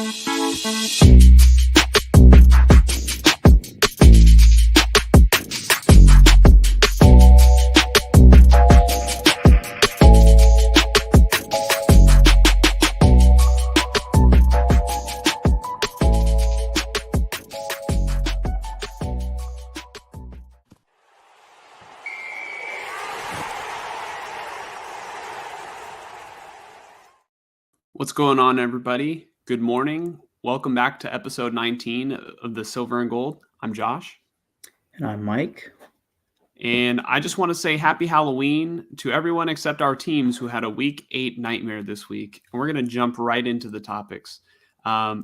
What's going on, everybody? Good morning. Welcome back to episode 19 of the Silver and Gold. I'm Josh. And I'm Mike. And I just want to say happy Halloween to everyone except our teams who had a week 8 nightmare this week. And we're going to jump right into the topics.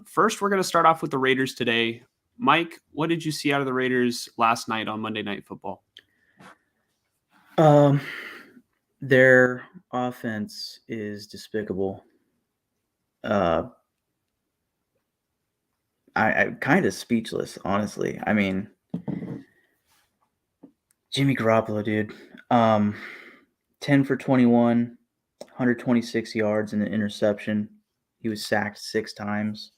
First, we're going to start off with the Raiders today. Mike, what did you see out of the Raiders last night on Monday Night Football? Their offense is despicable. I'm kind of speechless, honestly. I mean, Jimmy Garoppolo, dude. 10 for 21, 126 yards and an interception. He was sacked 6 times.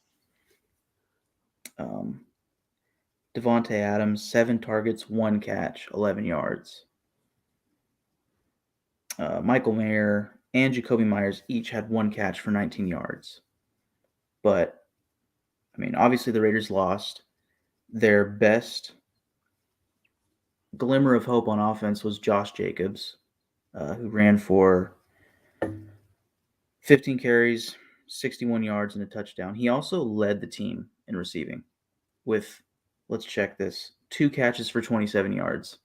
Devontae Adams, 7 targets, 1 catch, 11 yards. Michael Mayer and Jacoby Myers each had 1 catch for 19 yards. But, I mean, obviously the Raiders lost. Their best glimmer of hope on offense was Josh Jacobs, who ran for 15 carries, 61 yards, and a touchdown. He also led the team in receiving with, let's check this, 2 catches for 27 yards.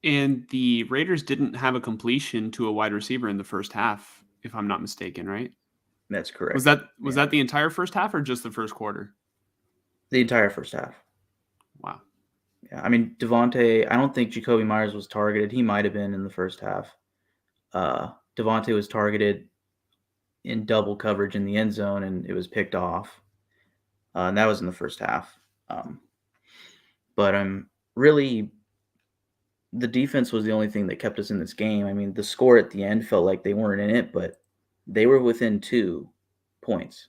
And the Raiders didn't have a completion to a wide receiver in the first half, if I'm not mistaken, right? That's correct. Was that the entire first half or just the first quarter? The entire first half. Wow. Yeah, I mean, Devontae, I don't think Jacoby Myers was targeted. He might have been in the first half. Devontae was targeted in double coverage in the end zone, and it was picked off. And that was in the first half. But really, the defense was the only thing that kept us in this game. I mean, the score at the end felt like they weren't in it, but they were within 2 points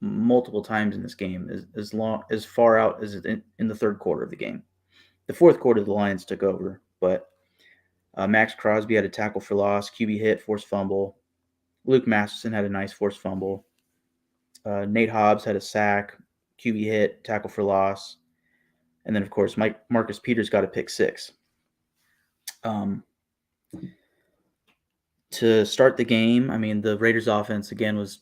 multiple times in this game, as far out as in the third quarter of the game. The fourth quarter, the Lions took over, but Max Crosby had a tackle for loss, QB hit, forced fumble. Luke Masterson had a nice forced fumble. Nate Hobbs had a sack, QB hit, tackle for loss. And then, of course, Marcus Peters got a pick 6. To start the game, I mean, the Raiders' offense, again, was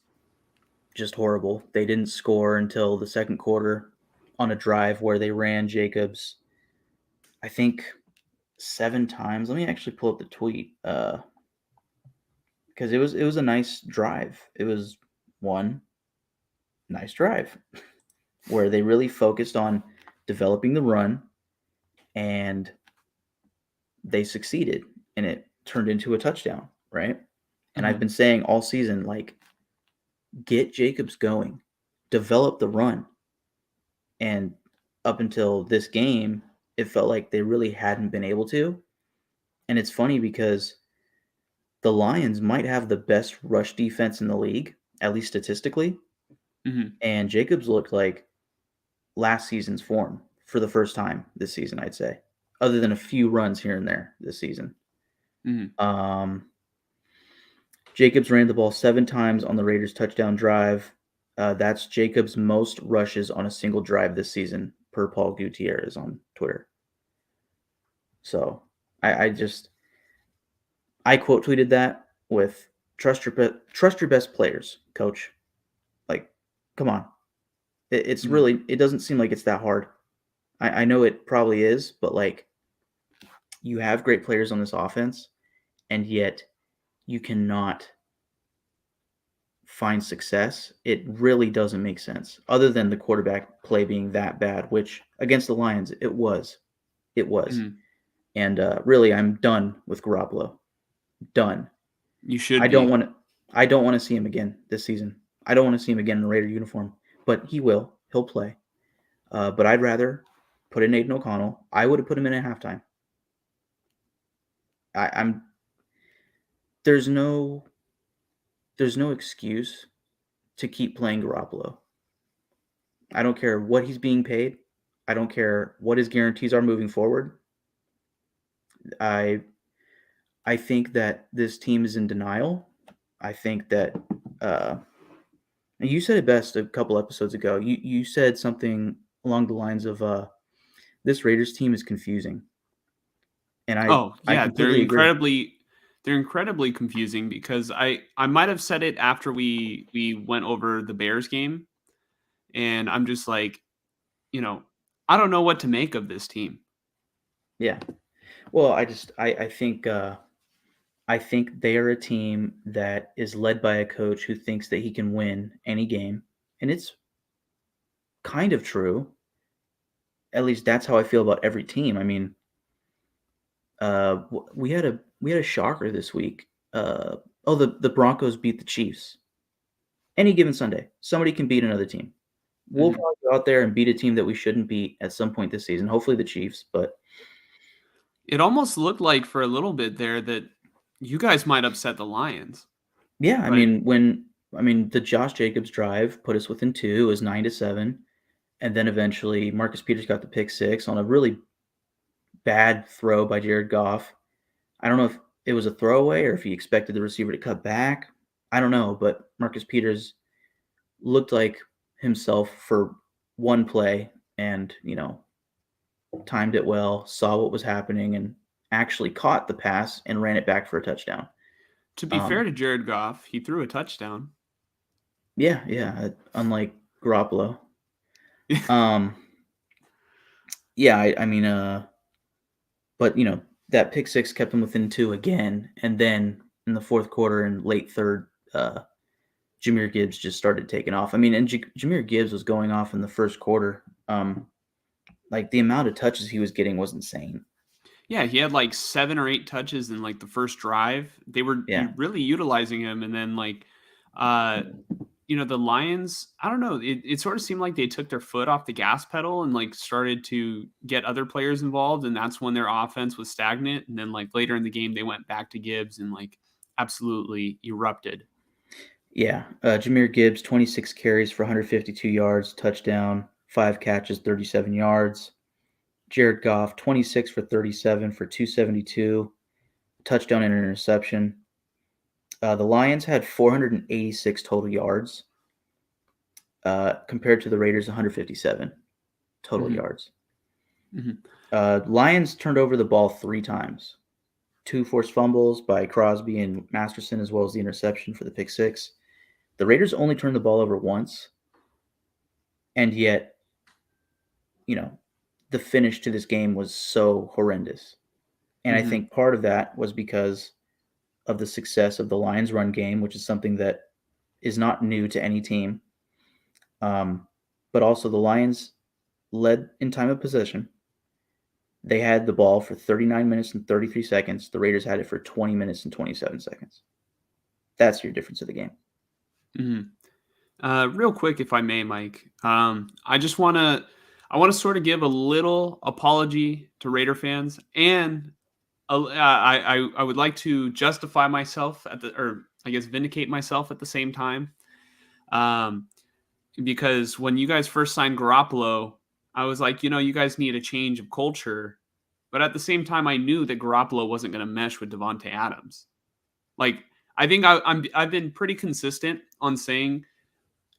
just horrible. They didn't score until the second quarter on a drive where they ran Jacobs, I think, 7 times. Let me actually pull up the tweet because it was a nice drive. It was one nice drive where they really focused on developing the run, and they succeeded, and it turned into a touchdown, right? And I've been saying all season, like, get Jacobs going, develop the run. And up until this game, it felt like they really hadn't been able to. And it's funny because the Lions might have the best rush defense in the league, at least statistically. Mm-hmm. And Jacobs looked like last season's form for the first time this season, I'd say, other than a few runs here and there this season. Mm-hmm. Jacobs ran the ball 7 times on the Raiders' touchdown drive. That's Jacobs' most rushes on a single drive this season, per Paul Gutierrez on Twitter. So I quote tweeted that with trust your best players, coach. Like, come on. It's really, it doesn't seem like it's that hard. I know it probably is, but like, you have great players on this offense, and yet you cannot find success. It really doesn't make sense, other than the quarterback play being that bad, which against the Lions, it was. Mm-hmm. And really, I'm done with Garoppolo. Done. You should. I don't want to see him again this season. I don't want to see him again in a Raider uniform, but he will. He'll play. But I'd rather put in Aiden O'Connell. I would have put him in at halftime. There's no excuse to keep playing Garoppolo. I don't care what he's being paid. I don't care what his guarantees are moving forward. I I think that this team is in denial. I think that and you said it best a couple episodes ago. You said something along the lines of this Raiders team is confusing, and Oh, I yeah, completely agree. they're incredibly confusing because I might have said it after we went over the Bears game, and I'm just like, you know, I don't know what to make of this team. Yeah. Well, I think they are a team that is led by a coach who thinks that he can win any game, and it's kind of true. At least that's how I feel about every team. I mean, we had a shocker this week. The Broncos beat the Chiefs. Any given Sunday, somebody can beat another team. We'll Mhm. probably go out there and beat a team that we shouldn't beat at some point this season. Hopefully the Chiefs, but It almost looked like for a little bit there that you guys might upset the Lions. yeah, Like, the Josh Jacobs drive put us within 2, it was 9-7, and then eventually Marcus Peters got the pick 6 on a really bad throw by Jared Goff. I don't know if it was a throwaway or if he expected the receiver to cut back. I don't know, but Marcus Peters looked like himself for one play and, timed it well, saw what was happening, and actually caught the pass and ran it back for a touchdown. to be fair Um, to Jared Goff, he threw a touchdown. yeah, yeah, unlike Garoppolo. Um, yeah, but that pick six kept them within 2 again, and then in the fourth quarter and late third, Jahmyr Gibbs just started taking off. I mean, and Jahmyr Gibbs was going off in the first quarter. Like the amount of touches he was getting was insane. Yeah, he had like 7 or 8 touches in like the first drive. They were Yeah, really utilizing him, and then uh, the Lions, I don't know, it sort of seemed like they took their foot off the gas pedal and like started to get other players involved, and that's when their offense was stagnant. And then like later in the game, they went back to Gibbs and like absolutely erupted. yeah. Jahmyr Gibbs, 26 carries for 152 yards, touchdown, 5 catches, 37 yards. Jared Goff, 26 for 37 for 272, touchdown and an interception. The Lions had 486 total yards compared to the Raiders' 157 total Hmm. yards. Hmm. Lions turned over the ball 3 times. 2 forced fumbles by Crosby and Masterson, as well as the interception for the pick 6. The Raiders only turned the ball over once, and yet, you know, the finish to this game was so horrendous. And I Hmm. think part of that was because of the success of the Lions' run game, which is something that is not new to any team. But also, the Lions led in time of possession. They had the ball for 39 minutes and 33 seconds. The Raiders had it for 20 minutes and 27 seconds. That's your difference of the game. Hmm. Real quick, if I may, Mike, I want to sort of give a little apology to Raider fans, and I would like to justify myself or I guess vindicate myself at the same time. Um, because when you guys first signed Garoppolo, I was like, you guys need a change of culture. But at the same time, I knew that Garoppolo wasn't going to mesh with Devontae Adams. Like, I think I've been pretty consistent on saying,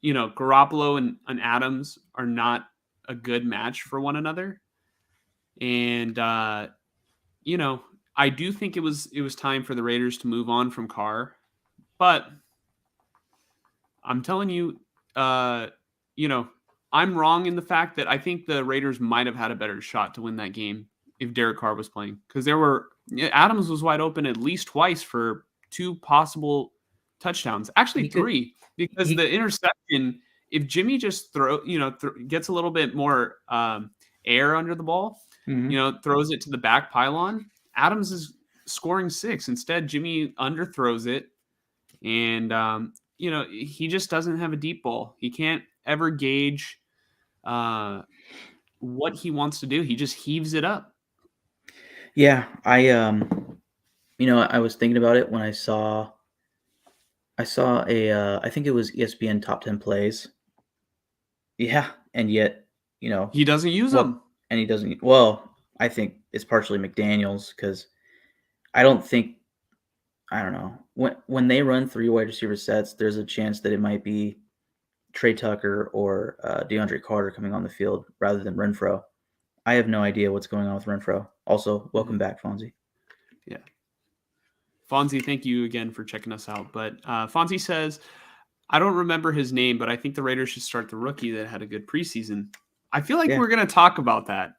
Garoppolo and Adams are not a good match for one another. And you know, I do think it was time for the Raiders to move on from Carr, but I'm telling you, uh, you know, I'm wrong in the fact that I think the Raiders might have had a better shot to win that game if Derek Carr was playing because Adams was wide open at least twice for 2 possible touchdowns, actually He could 3 because he the interception. If Jimmy just gets a little bit more air under the ball, mhm. throws it to the back pylon, Adams is scoring 6. Instead, Jimmy underthrows it, and he just doesn't have a deep ball. He can't ever gauge uh, what he wants to do. He just heaves it up. Yeah, I was thinking about it when I saw I saw I think it was ESPN top 10 plays. Yeah, and yet, He doesn't use what them. and he doesn't well, I think it's partially McDaniels because I don't think I don't know. When they run 3 wide receiver sets, there's a chance that it might be Trey Tucker or, DeAndre Carter coming on the field rather than Renfro. I have no idea what's going on with Renfro. Also, welcome back, Fonzie. Yeah. Fonzie, thank you again for checking us out. But Fonzie says, I don't remember his name, but I think the Raiders should start the rookie that had a good preseason. I feel like Yeah. we're going to talk about that.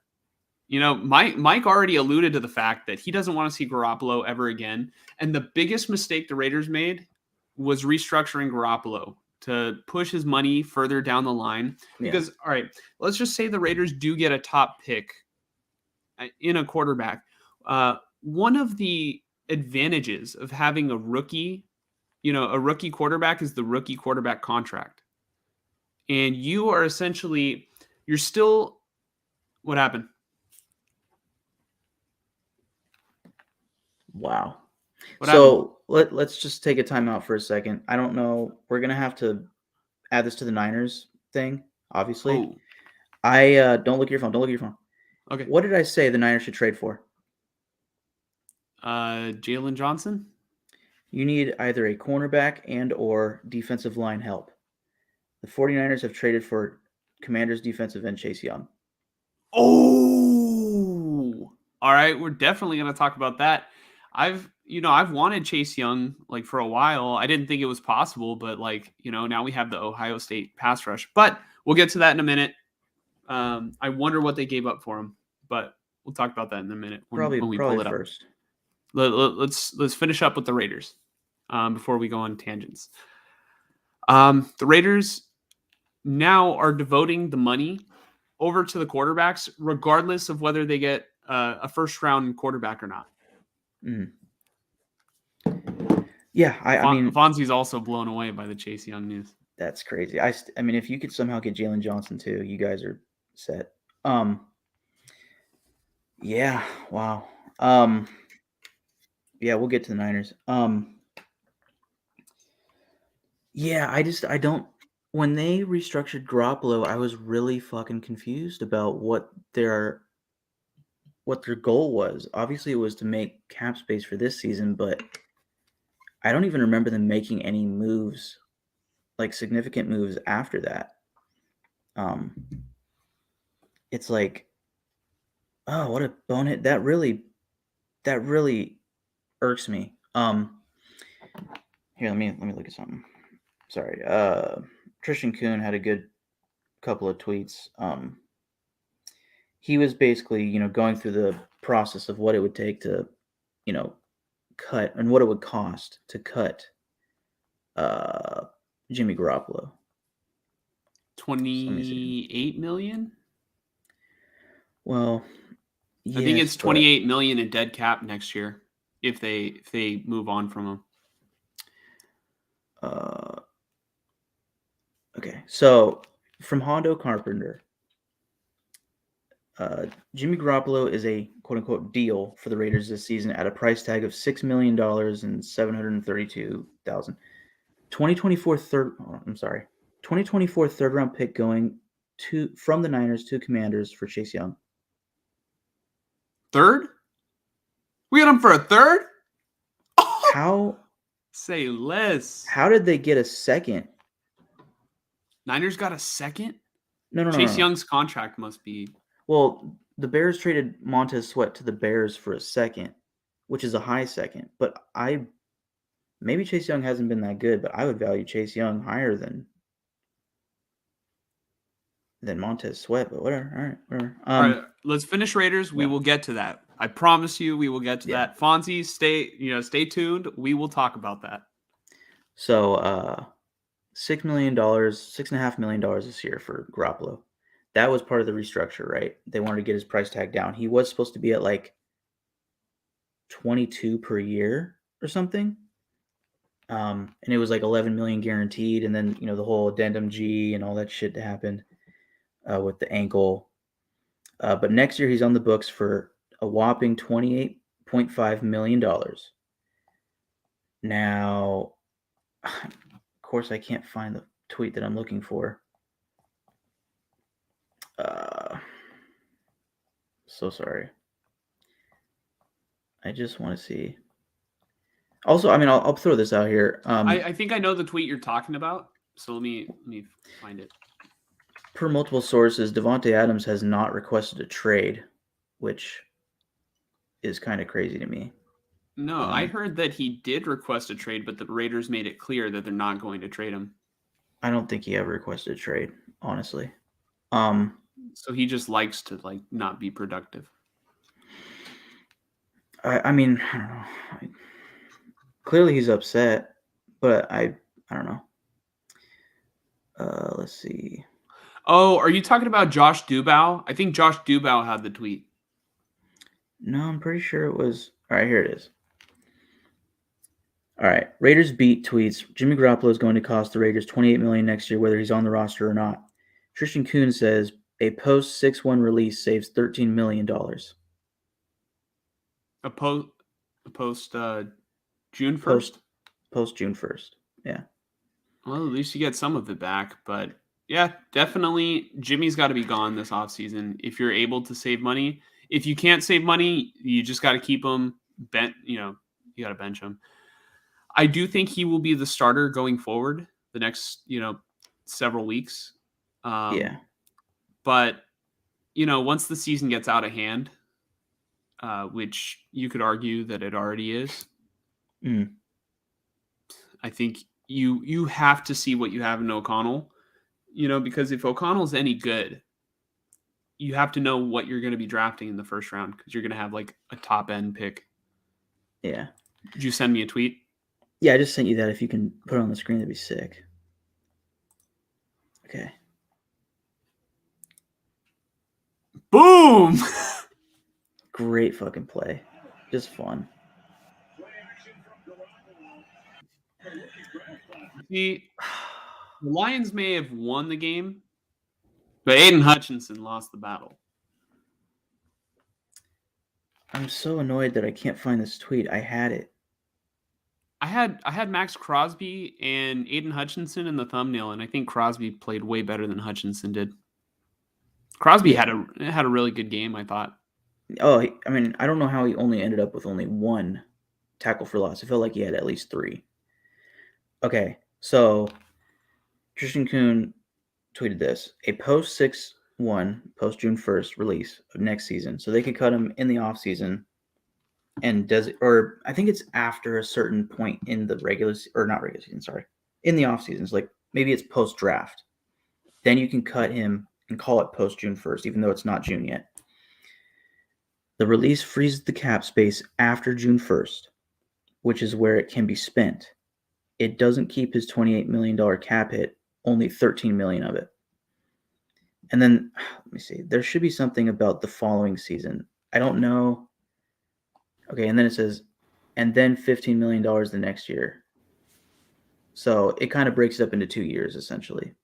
Mike already alluded to the fact that he doesn't want to see Garoppolo ever again. And the biggest mistake the Raiders made was restructuring Garoppolo to push his money further down the line. Yeah. Because, all right, let's just say the Raiders do get a top pick in a quarterback. One of the advantages of having a rookie quarterback is the rookie quarterback contract. And you're still, what happened? Wow. What happened? Let's just take a timeout for a second. I don't know. We're gonna have to add this to the Niners thing, obviously. Oh, Don't look at your phone. Don't look at your phone. okay. What did I say the Niners should trade for? Jalen Johnson? You need either a cornerback and or defensive line help. The 49ers have traded for Commanders defensive end Chase Young. Oh, all right. We're definitely going to talk about that. I've wanted Chase Young like for a while. I didn't think it was possible, but now we have the Ohio State pass rush. But we'll get to that in a minute. I wonder what they gave up for him, but we'll talk about that in a minute when we pull it up. First. Let's finish up with the Raiders before we go on tangents. The Raiders now are devoting the money over to the quarterbacks, regardless of whether they get a first-round quarterback or not. Mm. Yeah, I mean, Fonzie's also blown away by the Chase Young news. That's crazy. I mean, if you could somehow get Jalen Johnson too, you guys are set. Yeah, wow. Yeah, we'll get to the Niners. Yeah, I don't. When they restructured Garoppolo, I was really fucking confused about what their goal was. Obviously, it was to make cap space for this season, but I don't even remember them making any moves, like significant moves after that. It's like, oh, what a bonehead! That really irks me. Here, let me look at something. Sorry. Christian Kuhn had a good couple of tweets. He was basically, going through the process of what it would take to, cut and what it would cost to cut Jimmy Garoppolo. 28 million? Well, I think it's 28 million in dead cap next year if they move on from him. Okay, so from Hondo Carpenter, Jimmy Garoppolo is a quote-unquote deal for the Raiders this season at a price tag of $6 million and $732,000. 2024 third round pick going from the Niners to Commanders for Chase Young. Third? We got him for a third? How? Say less. How did they get a second? Niners got a second? No. Chase Young's contract must be. Well, the Bears traded Montez Sweat to the Bears for a second, which is a high second. But maybe Chase Young hasn't been that good, but I would value Chase Young higher than Montez Sweat. But whatever. All right, whatever. All right, let's finish Raiders. We will get to that. I promise you, we will get to that. Fonzie, stay tuned. We will talk about that. So, $6 million, $6.5 million this year for Garoppolo. That was part of the restructure, right? They wanted to get his price tag down. He was supposed to be at like 22 per year or something. And it was like 11 million guaranteed. And then, the whole addendum G and all that shit that happened with the ankle. But next year he's on the books for a whopping $28.5 million. Now, Of course, I can't find the tweet that I'm looking for. So sorry. I just want to see. Also, I mean, I'll throw this out here. I think I know the tweet you're talking about. So let me find it. Per multiple sources, Davante Adams has not requested a trade, which is kind of crazy to me. No, I heard that he did request a trade, but the Raiders made it clear that they're not going to trade him. I don't think he ever requested a trade, honestly. So he just likes to not be productive. I mean, I don't know. Clearly, he's upset, but I don't know. Let's see. Oh, are you talking about Josh Dubow? I think Josh Dubow had the tweet. No, I'm pretty sure it was. All right, here it is. All right, Raiders beat tweets. Jimmy Garoppolo is going to cost the Raiders $28 million next year, whether he's on the roster or not. Tristan Kuhn says a post 6-1 release saves $13 million. A post June 1st? Post June 1st. Yeah. Well, at least you get some of it back. But yeah, definitely Jimmy's got to be gone this offseason if you're able to save money. If you can't save money, you just got to keep him bent. You got to bench him. I do think he will be the starter going forward the next, several weeks. Yeah. But, once the season gets out of hand, which you could argue that it already is, I think you have to see what you have in O'Connell, because if O'Connell's any good, you have to know what you're going to be drafting in the first round because you're going to have like a top end pick. Yeah. Did you send me a tweet? Yeah, I just sent you that. If you can put it on the screen, that'd be sick. Okay. Boom! Great fucking play. Just fun. The Lions may have won the game, but Aiden Hutchinson lost the battle. I'm so annoyed that I can't find this tweet. I had it. I had Max Crosby and Aiden Hutchinson in the thumbnail, and I think Crosby played way better than Hutchinson did. Crosby had a really good game, I thought. Oh, I mean, I don't know how he only ended up with only one tackle for loss. I felt like he had at least 3. Okay, so Tristan Kuhn tweeted this: a post 6-1, post June 1st release of next season, so they could cut him in the offseason. And or I think it's after a certain point in the in the off seasons, like maybe it's post draft. Then you can cut him and call it post June 1st, even though it's not June yet. The release freezes the cap space after June 1st, which is where it can be spent. It doesn't keep his $28 million cap hit, only $13 million of it. And then, let me see, there should be something about the following season. I don't know. Okay, and then it says, and then $15 million the next year. So it kind of breaks it up into 2 years, essentially.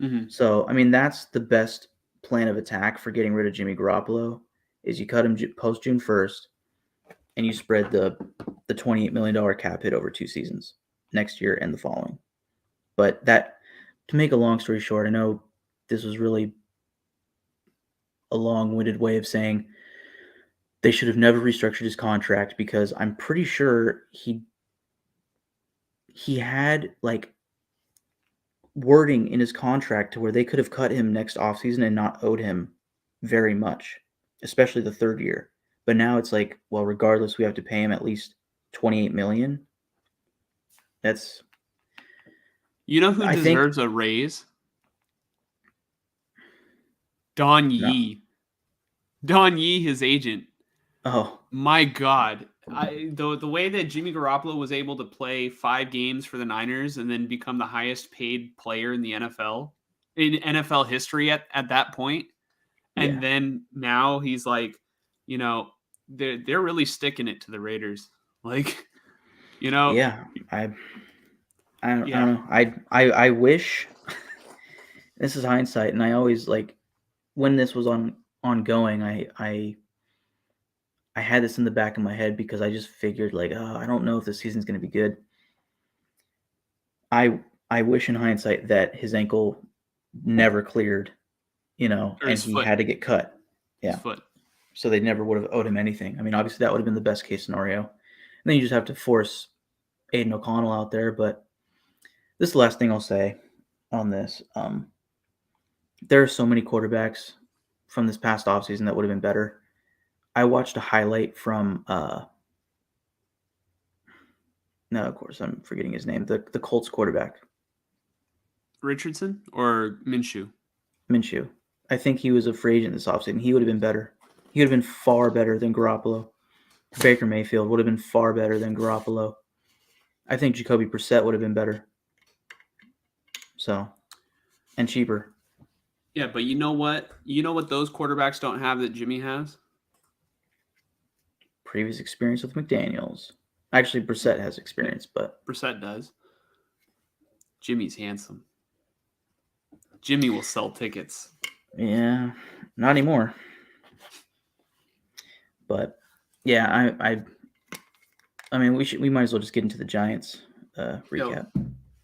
Mm-hmm. So, I mean, that's the best plan of attack for getting rid of Jimmy Garoppolo, is you cut him post June 1st, and you spread the $28 million cap hit over 2 seasons, next year and the following. But that, to make a long story short, I know this was really a long-winded way of saying they should have never restructured his contract, because I'm pretty sure he had like wording in his contract to where they could have cut him next offseason and not owed him very much, especially the 3rd year. But now it's like, well, regardless, we have to pay him at least $28 million. That's, you know who deserves a raise? Don Yee. Don Yee, his agent. Oh my God. The way that Jimmy Garoppolo was able to play 5 games for the Niners and then become the highest paid player in the NFL, in NFL history at that point. And then now he's like, they're really sticking it to the Raiders. Like, Yeah, I don't know. I wish, this is hindsight, and I always, like, when this was ongoing, I had this in the back of my head because I just figured, like, oh, I don't know if this season's going to be good. I wish in hindsight that his ankle never cleared, Or and his he foot. had to get cut. His Yeah. foot. So they never would have owed him anything. I mean, obviously that would have been the best case scenario. And then you just have to force Aiden O'Connell out there. But this is the last thing I'll say on this. There are so many quarterbacks from this past offseason that would have been better. I watched a highlight from no, of course I'm forgetting his name. The Colts quarterback, Richardson or Minshew? Minshew. I think he was a free agent this offseason. He would have been better. He would have been far better than Garoppolo. Baker Mayfield would have been far better than Garoppolo. I think Jacoby Brissett would have been better. So, and cheaper. Yeah, but you know what? You know what those quarterbacks don't have that Jimmy has? Previous experience with McDaniels. Actually, Brissett has experience, but Brissett does. Jimmy's handsome. Jimmy will sell tickets. yeah, not anymore. But yeah, I mean, we might as well just get into the Giants recap. Yo,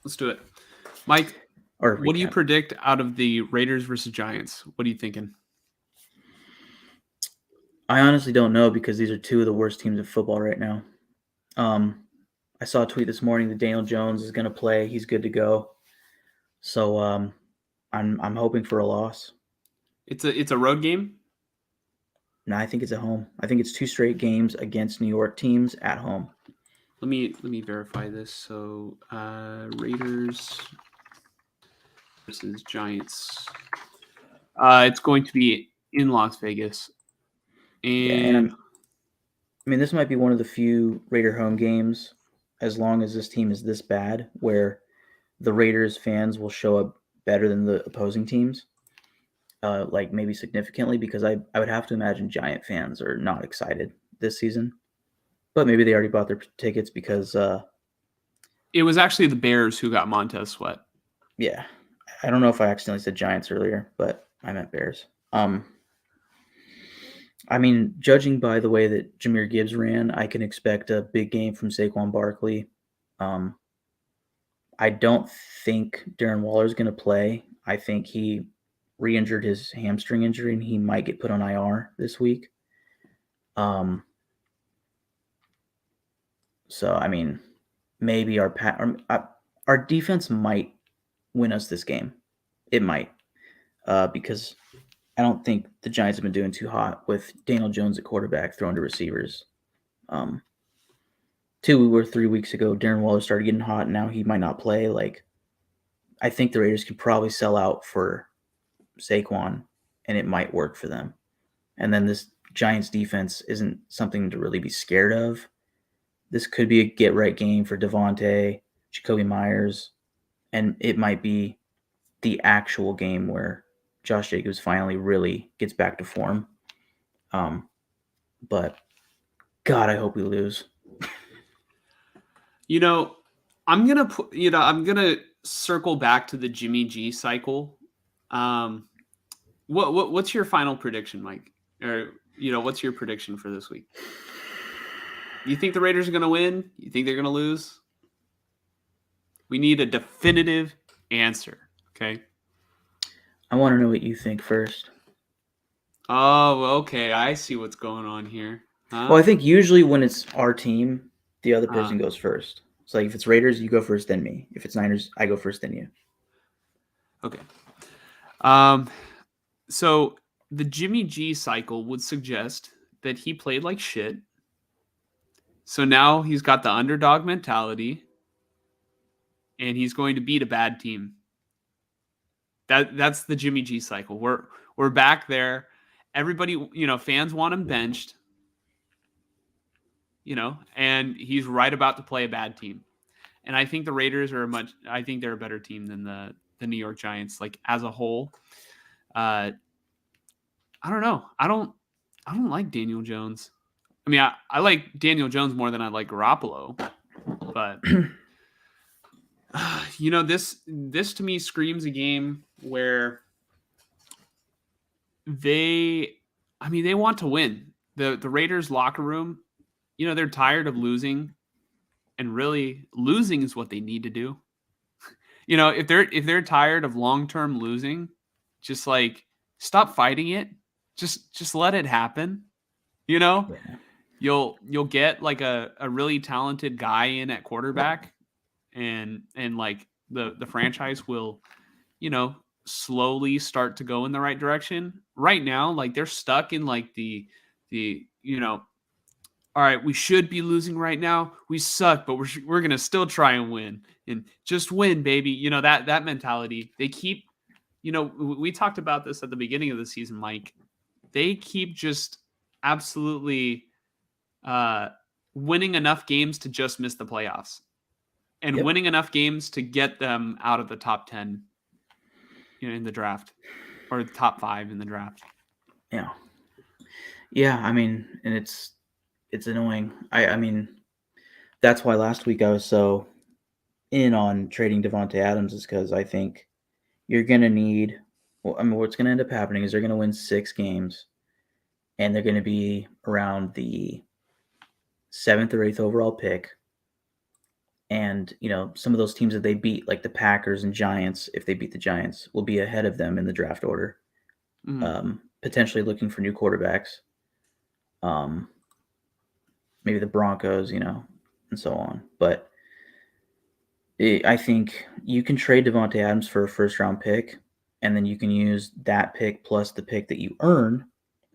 let's do it, Mike. Or what do you recap. predict out of the Raiders versus Giants? What are you thinking? I honestly don't know because these are two of the worst teams in football right now. I saw a tweet this morning that Daniel Jones is going to play. He's good to go. So I'm hoping for a loss. It's a road game. No, I think it's at home. I think it's 2 straight games against New York teams at home. Let me verify this. So Raiders versus Giants. It's going to be in Las Vegas. And I mean, this might be one of the few Raider home games, as long as this team is this bad, where the Raiders fans will show up better than the opposing teams, like maybe significantly, because I would have to imagine Giant fans are not excited this season. But maybe they already bought their tickets because it was actually the Bears who got Montez Sweat. Yeah. I don't know if I accidentally said Giants earlier, but I meant Bears. I mean, judging by the way that Jahmyr Gibbs ran, I can expect a big game from Saquon Barkley. I don't think Darren Waller is going to play. I think he re-injured his hamstring injury, and he might get put on IR this week. So, I mean, maybe our defense might win us this game. It might, because I don't think the Giants have been doing too hot with Daniel Jones at quarterback throwing to receivers. 2 or 3 weeks ago, Darren Waller started getting hot, and now he might not play. Like, I think the Raiders could probably sell out for Saquon, and it might work for them. And then this Giants defense isn't something to really be scared of. This could be a get-right game for Devontae, Jacoby Myers, and it might be the actual game where Josh Jacobs finally really gets back to form. But God, I hope we lose. I'm gonna circle back to the Jimmy G cycle. What's your final prediction, Mike? Or what's your prediction for this week? You think the Raiders are gonna win? You think they're gonna lose? We need a definitive answer. Okay. I want to know what you think first. Oh, okay. I see what's going on here. Huh? Well, I think usually when it's our team, the other person goes first. So like if it's Raiders, you go first, then me. If it's Niners, I go first, then you. Okay. So the Jimmy G cycle would suggest that he played like shit. So now he's got the underdog mentality, and he's going to beat a bad team. That's the Jimmy G cycle. We're back there. Everybody, fans want him benched. And he's right about to play a bad team. And I think the Raiders I think they're a better team than the New York Giants, like as a whole. I don't know. I don't like Daniel Jones. I mean, I like Daniel Jones more than I like Garoppolo, but this to me screams a game where they want to win. The Raiders locker room, they're tired of losing, and really losing is what they need to do. if they're tired of long-term losing, just like stop fighting it. Just let it happen. You know, Yeah. you'll get like a really talented guy in at quarterback, and like the franchise will, you know, slowly start to go in the right direction. Right now, like they're stuck in like the all right, we should be losing right now. We suck, but we're gonna still try and win, and just win, baby. That mentality. They keep, we talked about this at the beginning of the season, Mike. They keep just absolutely uh, winning enough games to just miss the playoffs, and Yep. winning enough games to get them out of the top 10, in the draft, or the top 5 in the draft. Yeah. Yeah. I mean, and it's annoying. I mean, that's why last week I was so in on trading Devonte Adams, is because I think you're gonna need. Well, I mean, what's gonna end up happening is they're gonna win 6 games, and they're gonna be around the 7th or 8th overall pick. And some of those teams that they beat, like the Packers and Giants, if they beat the Giants, will be ahead of them in the draft order, potentially looking for new quarterbacks. Maybe the Broncos, and so on. But I think you can trade Devonte Adams for a first-round pick, and then you can use that pick plus the pick that you earn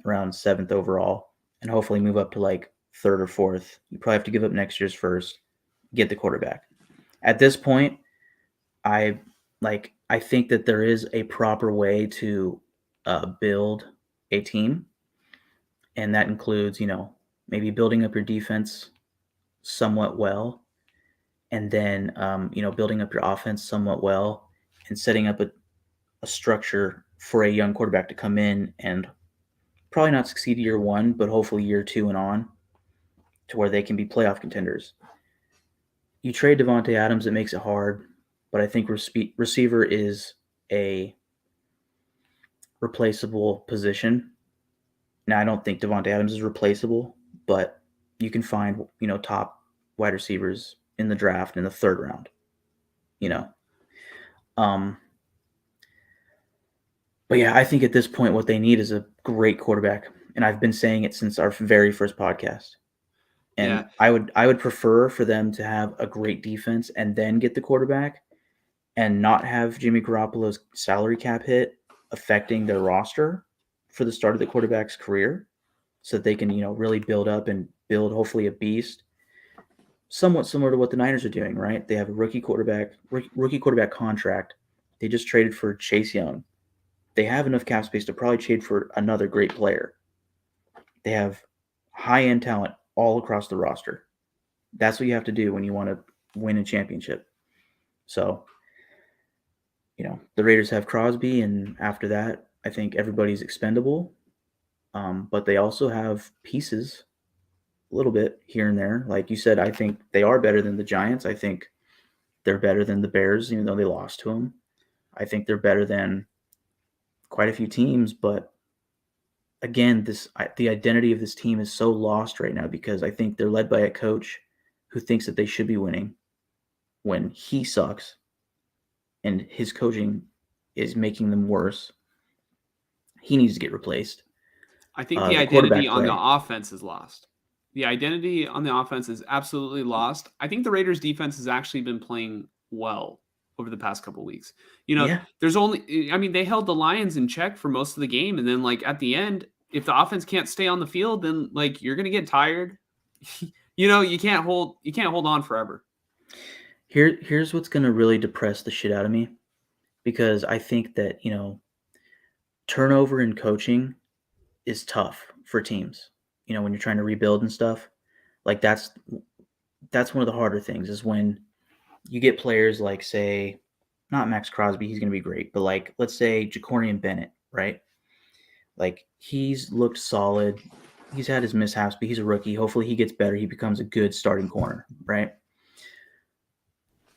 around 7th overall, and hopefully move up to like 3rd or 4th. You probably have to give up next year's first, get the quarterback. At this point, I think that there is a proper way to build a team, and that includes, maybe building up your defense somewhat well, and then building up your offense somewhat well, and setting up a structure for a young quarterback to come in and probably not succeed year 1, but hopefully year 2 and on, to where they can be playoff contenders. You trade Devonte Adams, it makes it hard, but I think receiver is a replaceable position. Now, I don't think Devonte Adams is replaceable, but you can find, top wide receivers in the draft in the 3rd round, But yeah, I think at this point what they need is a great quarterback, and I've been saying it since our very first podcast. And Yeah. I would prefer for them to have a great defense and then get the quarterback, and not have Jimmy Garoppolo's salary cap hit affecting their roster for the start of the quarterback's career, so that they can, really build up and build hopefully a beast, somewhat similar to what the Niners are doing, right? They have a rookie quarterback contract. They just traded for Chase Young. They have enough cap space to probably trade for another great player. They have high-end talent all across the roster. That's what you have to do when you want to win a championship. So, the Raiders have Crosby, and after that, I think everybody's expendable. But they also have pieces a little bit here and there. Like you said, I think they are better than the Giants. I think they're better than the Bears, even though they lost to them. I think they're better than quite a few teams, but again, the identity of this team is so lost right now, because I think they're led by a coach who thinks that they should be winning when he sucks, and his coaching is making them worse. He needs to get replaced. I think the identity on the offense is lost. The identity on the offense is absolutely lost. I think the Raiders defense has actually been playing well over the past couple of weeks. There's they held the Lions in check for most of the game. And then like at the end, if the offense can't stay on the field, then like you're going to get tired. You can't hold on forever. Here's what's going to really depress the shit out of me, because I think that, turnover in coaching is tough for teams. When you're trying to rebuild and stuff, like that's one of the harder things, is when you get players like, say, not Max Crosby, he's going to be great, but like, let's say Ja'Cory Bennett, right? Like, he's looked solid. He's had his mishaps, but he's a rookie. Hopefully he gets better. He becomes a good starting corner, right?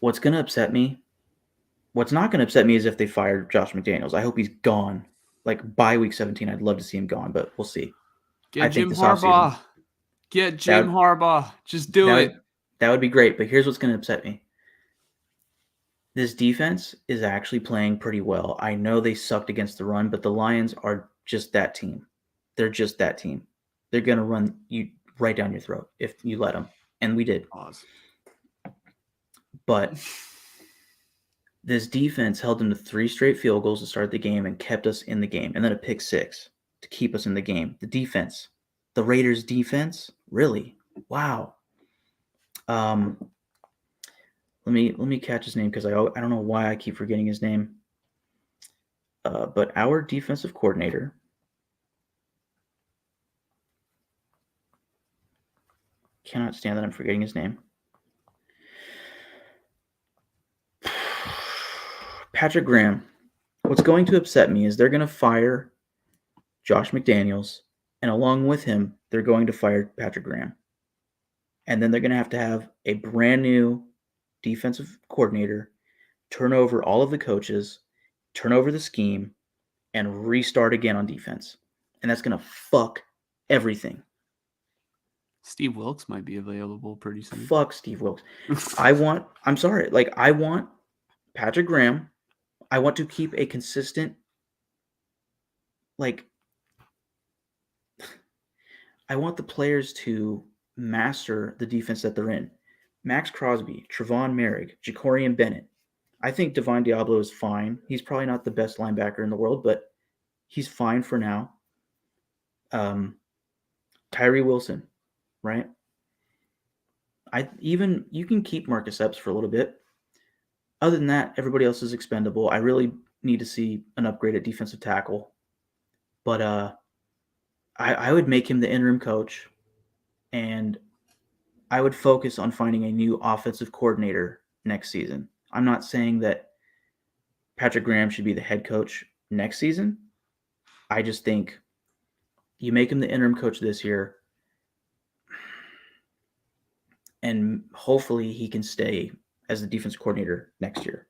What's not going to upset me is if they fired Josh McDaniels. I hope he's gone. Like, by week 17, I'd love to see him gone, but we'll see. Get Jim Harbaugh. Get Jim Harbaugh. Just do it. That would be great, but here's what's going to upset me. this defense is actually playing pretty well. I know they sucked against the run, but the Lions are just that team. They're just that team. They're going to run you right down your throat if you let them. And we did. Pause. But this defense held them to 3 straight field goals to start the game and kept us in the game. And then a pick 6 to keep us in the game. The defense. The Raiders defense? Really? Wow. Let me catch his name because I don't know why I keep forgetting his name. But our defensive coordinator, cannot stand that I'm forgetting his name. Patrick Graham. What's going to upset me is they're going to fire Josh McDaniels, and along with him, they're going to fire Patrick Graham. And then they're going to have a brand new defensive coordinator, turn over all of the coaches, turn over the scheme, and restart again on defense. And that's going to fuck everything. Steve Wilkes might be available pretty soon. Fuck Steve Wilkes. I want Patrick Graham. I want to keep a consistent, I want the players to master the defense that they're in. Max Crosby, Trevon Merrick, Jacorian Bennett. I think Divine Diablo is fine. He's probably not the best linebacker in the world, but he's fine for now. Tyree Wilson, right? You can keep Marcus Epps for a little bit. Other than that, everybody else is expendable. I really need to see an upgraded defensive tackle. But I would make him the interim coach, and I would focus on finding a new offensive coordinator next season. I'm not saying that Patrick Graham should be the head coach next season. I just think you make him the interim coach this year, and hopefully he can stay as the defense coordinator next year.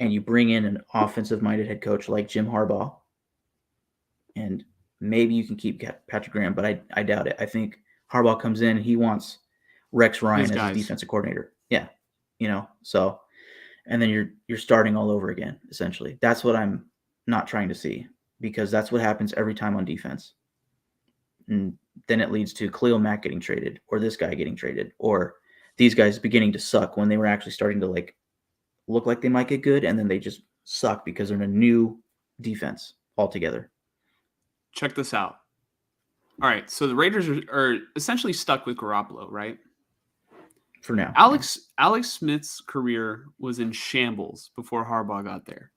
And you bring in an offensive-minded head coach like Jim Harbaugh, and maybe you can keep Patrick Graham, but I doubt it. I think Harbaugh comes in, he wants Rex Ryan as his defensive coordinator. Yeah, so, and then you're starting all over again, essentially. That's what I'm not trying to see, because that's what happens every time on defense. And then it leads to Khalil Mack getting traded, or this guy getting traded, or these guys beginning to suck when they were actually starting to look like they might get good, and then they just suck because they're in a new defense altogether. Check this out. All right, so the Raiders are essentially stuck with Garoppolo, right? For now. Alex Smith's career was in shambles before Harbaugh got there.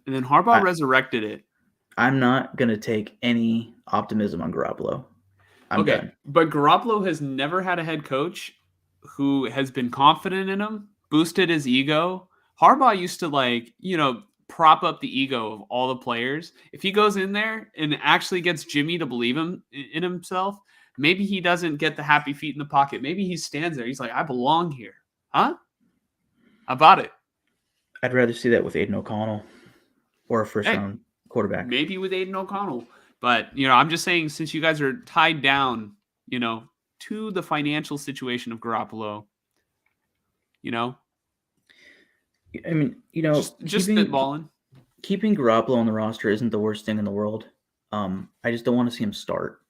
And then Harbaugh resurrected it. I'm not going to take any optimism on Garoppolo. I'm done. But Garoppolo has never had a head coach who has been confident in him, boosted his ego. Harbaugh used to prop up the ego of all the players. If he goes in there and actually gets Jimmy to believe in himself, maybe he doesn't get the happy feet in the pocket. Maybe he stands there. He's like, I belong here. Huh? How about it? I'd rather see that with Aiden O'Connell or a first-round quarterback. Maybe with Aiden O'Connell. But, I'm just saying, since you guys are tied down, to the financial situation of Garoppolo, I mean, just spitballing. Keeping Garoppolo on the roster isn't the worst thing in the world. I just don't want to see him start.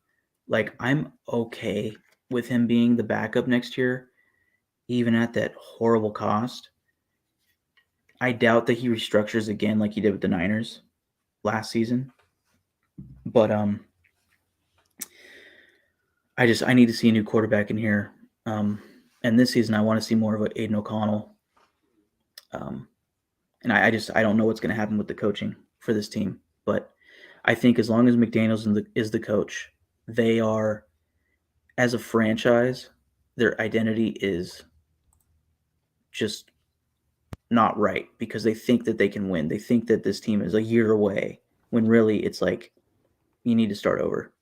I'm okay with him being the backup next year, even at that horrible cost. I doubt that he restructures again like he did with the Niners last season. But I need to see a new quarterback in here. And this season I want to see more of Aiden O'Connell. And I don't know what's going to happen with the coaching for this team. But I think as long as McDaniels is the coach, they are, as a franchise, their identity is just not right because they think that they can win. They think that this team is a year away when really it's like you need to start over.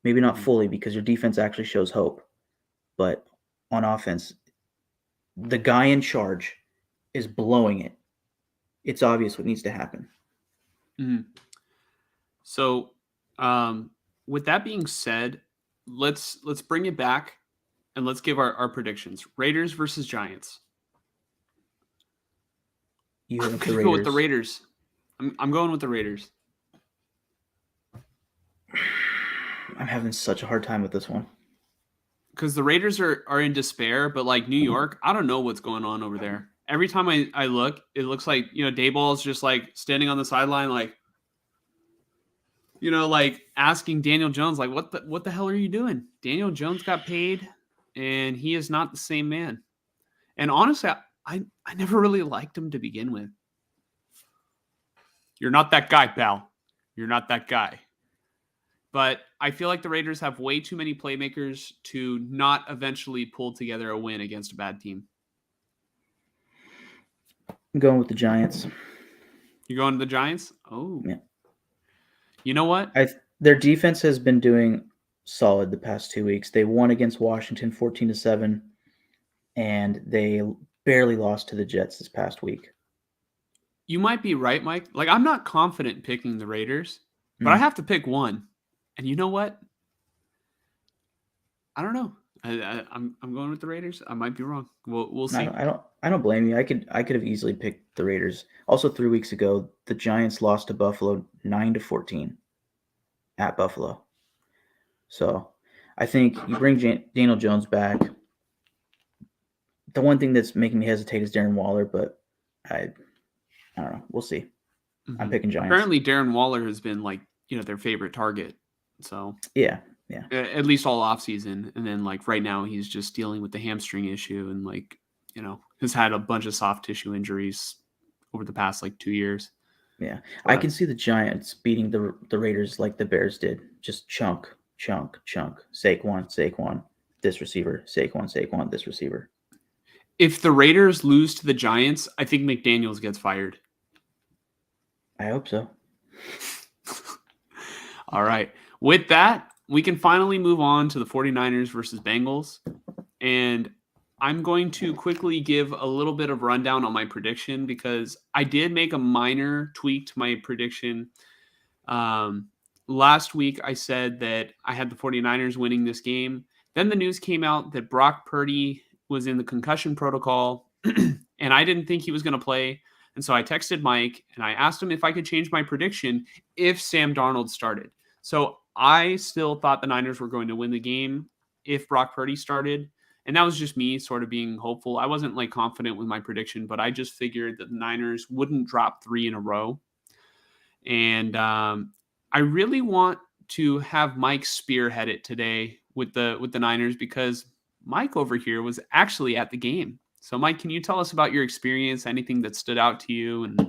Maybe not fully because your defense actually shows hope. But on offense, the guy in charge is blowing it. It's obvious what needs to happen. Mm-hmm. So, with that being said, let's bring it back and let's give our predictions. Raiders versus Giants. You I'm have the going to go with the Raiders. Raiders. I'm going with the Raiders. I'm having such a hard time with this one. Because the Raiders are in despair, but like New York, I don't know what's going on over there. Every time I look, it looks like, Dayball's just like standing on the sideline, like, like asking Daniel Jones, like, what the hell are you doing? Daniel Jones got paid, and he is not the same man. And honestly, I never really liked him to begin with. You're not that guy, pal. You're not that guy. But I feel like the Raiders have way too many playmakers to not eventually pull together a win against a bad team. I'm going with the Giants. You're going to the Giants? Oh. Yeah. You know what? Their defense has been doing solid the past 2 weeks. They won against Washington 14-7, and they barely lost to the Jets this past week. You might be right, Mike. Like, I'm not confident picking the Raiders, but I have to pick one. And you know what? I don't know. I'm going with the Raiders. I might be wrong. We'll see. I don't blame you. I could have easily picked the Raiders. Also, 3 weeks ago, the Giants lost to Buffalo 9-14 at Buffalo. So, I think you bring Daniel Jones back. The one thing that's making me hesitate is Darren Waller, but I don't know. We'll see. Mm-hmm. I'm picking Giants. Apparently, Darren Waller has been like their favorite target. So yeah. At least all offseason, and then like right now he's just dealing with the hamstring issue, and like has had a bunch of soft tissue injuries over the past like 2 years. Yeah, but I can see the Giants beating the Raiders like the Bears did. Just chunk. Saquon, this receiver. Saquon, this receiver. If the Raiders lose to the Giants, I think McDaniels gets fired. I hope so. All right. With that, we can finally move on to the 49ers versus Bengals. And I'm going to quickly give a little bit of rundown on my prediction because I did make a minor tweak to my prediction. Last week, I said that I had the 49ers winning this game. Then the news came out that Brock Purdy was in the concussion protocol, and I didn't think he was going to play. And so I texted Mike, and I asked him if I could change my prediction if Sam Darnold started. So I still thought the Niners were going to win the game if Brock Purdy started. And that was just me sort of being hopeful. I wasn't like confident with my prediction, but I just figured that the Niners wouldn't drop 3 in a row. And I really want to have Mike spearhead it today with the Niners because Mike over here was actually at the game. So Mike, can you tell us about your experience, anything that stood out to you, and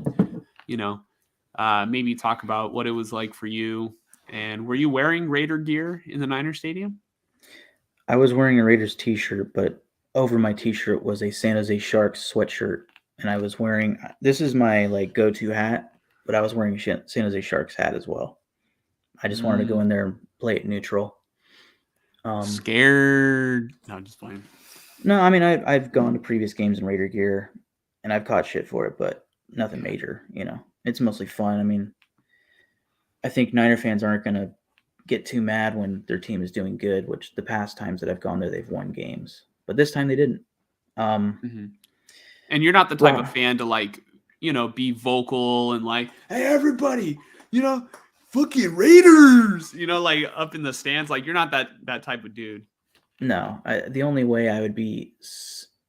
maybe talk about what it was like for you? And were you wearing Raider gear in the Niner Stadium? I was wearing a Raiders t-shirt, but over my t-shirt was a San Jose Sharks sweatshirt, and I was wearing this is my like go-to hat, but I was wearing a San Jose Sharks hat as well. I just wanted to go in there and play it neutral. Scared? No, just playing. No, I mean I've gone to previous games in Raider gear, and I've caught shit for it, but nothing major. It's mostly fun. I mean, I think Niner fans aren't going to get too mad when their team is doing good, which the past times that I've gone there, they've won games. But this time they didn't. And you're not the type of fan to like, be vocal and like, hey, everybody, fucking Raiders, like up in the stands. Like you're not that type of dude. No, the only way I would be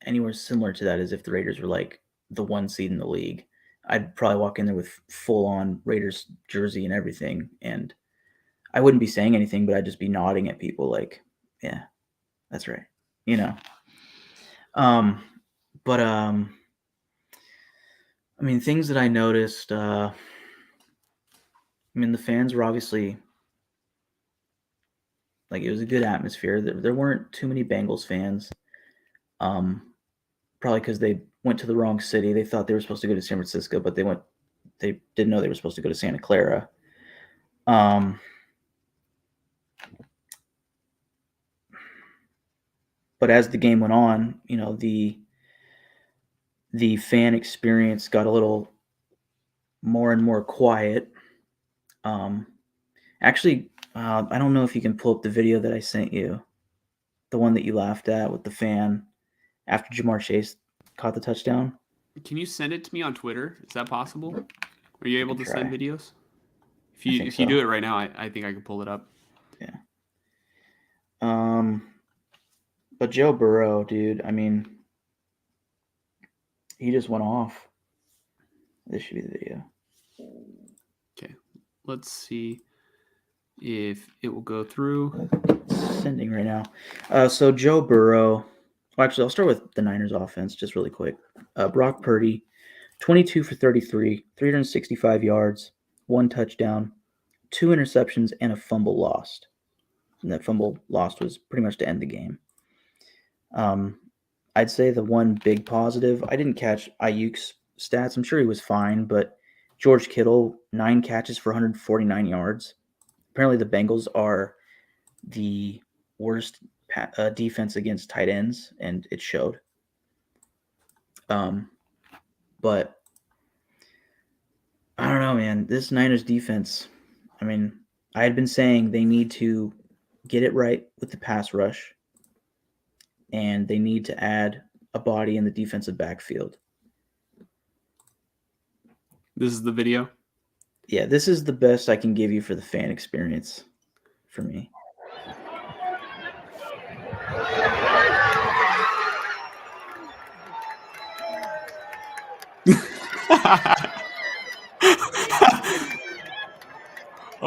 anywhere similar to that is if the Raiders were like the 1 seed in the league. I'd probably walk in there with full-on Raiders jersey and everything, and I wouldn't be saying anything, but I'd just be nodding at people like, yeah, that's right. But I mean, things that I noticed, I mean, the fans were obviously, like, it was a good atmosphere. There weren't too many Bengals fans, probably because they went to the wrong city. They thought they were supposed to go to San Francisco, but they didn't know they were supposed to go to Santa Clara. But as the game went on, the fan experience got a little more and more quiet. Actually, I don't know if you can pull up the video that I sent you, the one that you laughed at with the fan after Jamar Chase caught the touchdown. Can you send it to me on Twitter? Is that possible? Are you able to try. send videos? I think If you so. do it right now, I think I can pull it up. Yeah. But Joe Burrow, dude, I mean, he just went off. This should be the video. Okay, let's see if it will go through. It's sending right now. So Joe Burrow. Well, actually, I'll start with the Niners offense just really quick. Brock Purdy, 22 for 33, 365 yards, 1 touchdown, 2 interceptions, and a fumble lost. And that fumble lost was pretty much to end the game. I'd say the one big positive, I didn't catch Ayuk's stats. I'm sure he was fine, but George Kittle, 9 catches for 149 yards. Apparently, the Bengals are the worst defense against tight ends, and it showed. But I don't know, man. This Niners defense, I mean, I had been saying they need to get it right with the pass rush, and they need to add a body in the defensive backfield. This is the video. Yeah, this is the best I can give you for the fan experience for me.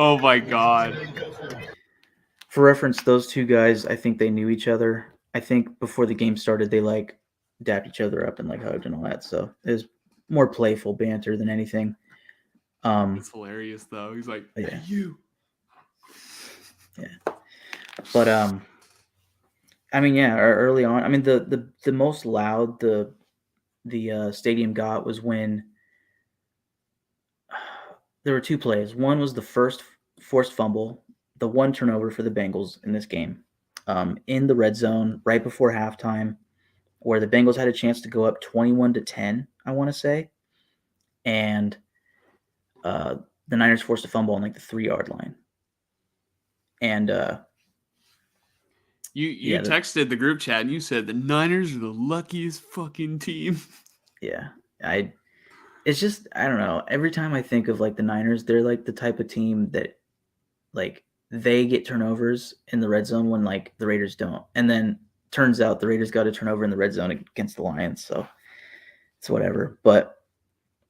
Oh my god. For reference, those two guys, I think they knew each other. I think before the game started, they like dapped each other up and like hugged and all that. So it was more playful banter than anything. It's hilarious though. He's like, Yeah. "Hey, you." Yeah. But I mean, yeah, early on, I mean the most loud the stadium got was when there were 2 plays. One was the first forced fumble, the 1 turnover for the Bengals in this game, in the red zone right before halftime, where the Bengals had a chance to go up 21-10, I want to say, and the Niners forced a fumble on like the 3-yard line, and you texted the group chat and you said the Niners are the luckiest fucking team. Yeah, it's just I don't know. Every time I think of like the Niners, they're like the type of team that like they get turnovers in the red zone when like the Raiders don't, and then turns out the Raiders got a turnover in the red zone against the Lions, so it's whatever. But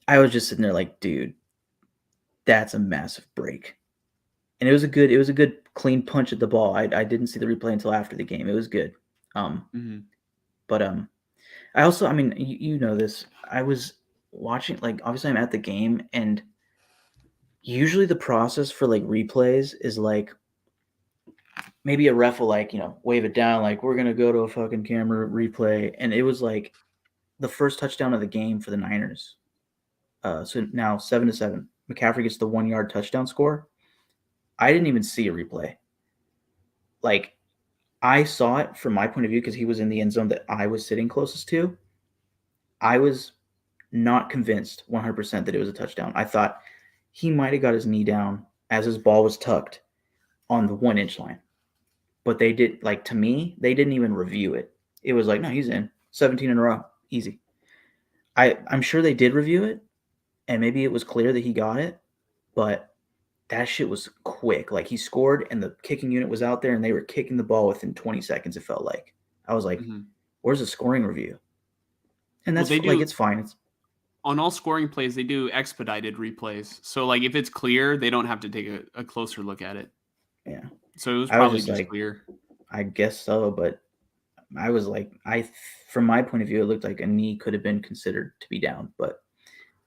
I was just sitting there like, dude, that's a massive break, and it was a good clean punch at the ball. I didn't see the replay until after the game. It was good. But I also, I mean, you know this. I was watching, like, obviously I'm at the game, and usually the process for like replays is like maybe a ref will like, wave it down, like we're gonna go to a fucking camera replay, and it was like the first touchdown of the game for the Niners. So now 7-7. McCaffrey gets the 1-yard touchdown score. I didn't even see a replay. Like, I saw it from my point of view because he was in the end zone that I was sitting closest to. I was not convinced 100% that it was a touchdown. I thought he might have got his knee down as his ball was tucked on the 1-inch line. But they did, like, to me, they didn't even review it. It was like, no, he's in. 17 in a row. Easy. I'm sure they did review it, and maybe it was clear that he got it, but that shit was quick. Like, he scored, and the kicking unit was out there, and they were kicking the ball within 20 seconds, it felt like. I was like, where's the scoring review? And that's like, it's fine. It's on all scoring plays, they do expedited replays. So, like, if it's clear, they don't have to take a closer look at it. Yeah. So it was probably just like, clear. I guess so, but I was like, from my point of view, it looked like a knee could have been considered to be down, but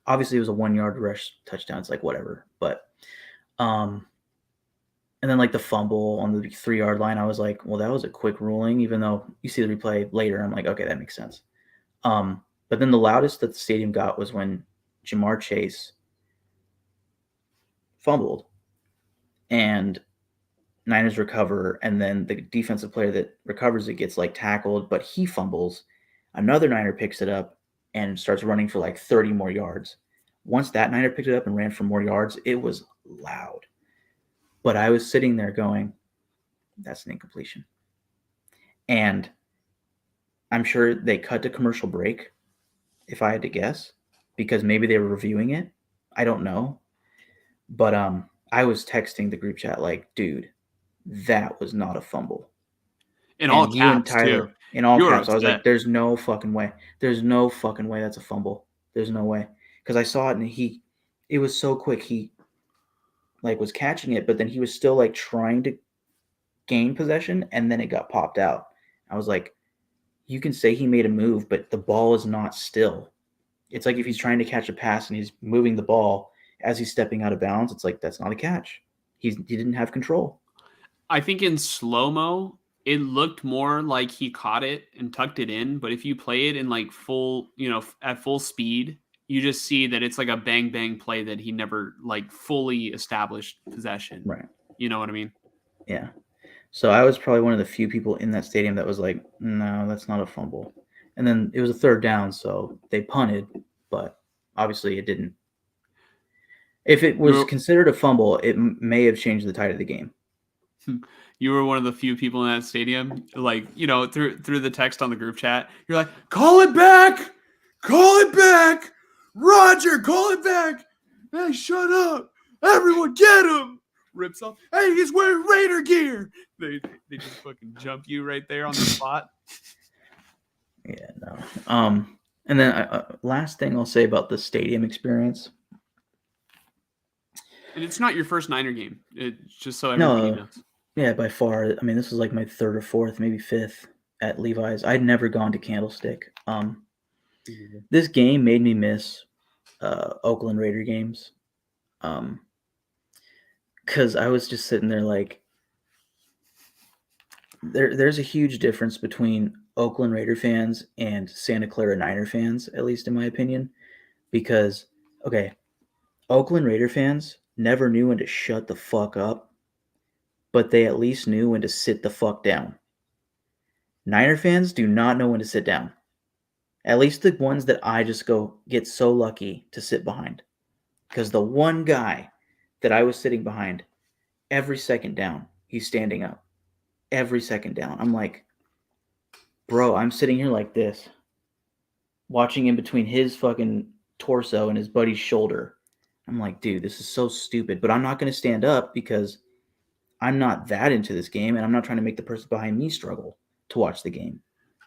obviously it was a 1-yard rush touchdown. It's like whatever. But and then like the fumble on the 3-yard line, I was like, well, that was a quick ruling, even though you see the replay later. I'm like, okay, that makes sense. But then the loudest that the stadium got was when Ja'Marr Chase fumbled and Niners recover, and then the defensive player that recovers it gets like tackled, but he fumbles. Another Niner picks it up and starts running for like 30 more yards. Once that Niner picked it up and ran for more yards, it was loud. But I was sitting there going, that's an incompletion. And I'm sure they cut to commercial break. if I had to guess, because maybe they were reviewing it. I don't know. But I was texting the group chat like, dude, that was not a fumble. In all And you and caps too. Tyler, in all You were caps, I was upset. like, there's no fucking way. There's no fucking way that's a fumble. There's no way. Because I saw it and it was so quick. He like was catching it, but then he was still like trying to gain possession and then it got popped out. I was like, you can say he made a move, but the ball is not still. It's like if he's trying to catch a pass and he's moving the ball as he's stepping out of bounds, it's like that's not a catch. He didn't have control. I think in slow-mo, it looked more like he caught it and tucked it in, but if you play it in like full, at full speed, you just see that it's like a bang bang play that he never like fully established possession. Right. You know what I mean? Yeah. So I was probably one of the few people in that stadium that was like, no, that's not a fumble. And then it was a third down, so they punted, but obviously it didn't. If it was considered a fumble, it may have changed the tide of the game. You were one of the few people in that stadium, like, through the text on the group chat. You're like, call it back, Roger, call it back. Hey, shut up, everyone, get him. Rips off. Hey, he's wearing Raider gear. They just fucking jump you right there on the spot. Yeah, no. And then last thing I'll say about the stadium experience. And it's not your first Niner game. It's just so everybody knows. Yeah, by far. I mean, this was like my third or fourth, maybe fifth at Levi's. I'd never gone to Candlestick. This game made me miss Oakland Raider games. Because I was just sitting there like, there's a huge difference between Oakland Raider fans and Santa Clara Niner fans, at least in my opinion. Because, okay, Oakland Raider fans never knew when to shut the fuck up, but they at least knew when to sit the fuck down. Niner fans do not know when to sit down. At least the ones that I just get so lucky to sit behind. Because the one guy that I was sitting behind, every second down, he's standing up. Every second down. I'm like, bro, I'm sitting here like this, watching in between his fucking torso and his buddy's shoulder. I'm like, dude, this is so stupid. But I'm not going to stand up because I'm not that into this game, and I'm not trying to make the person behind me struggle to watch the game.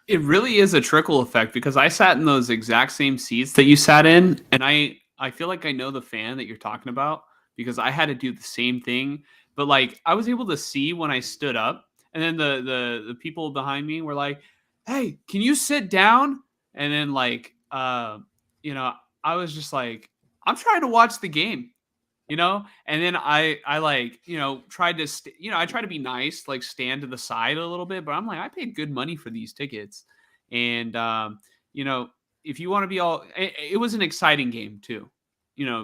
It really is a trickle effect because I sat in those exact same seats that you sat in, and I feel like I know the fan that you're talking about because I had to do the same thing. But like I was able to see when I stood up, and then the people behind me were like, "Hey, can you sit down?" And then like I was just like, I'm trying to watch the game, and then I like, tried to, I try to be nice, like stand to the side a little bit, but I'm like, I paid good money for these tickets. And, if you want to be it was an exciting game too,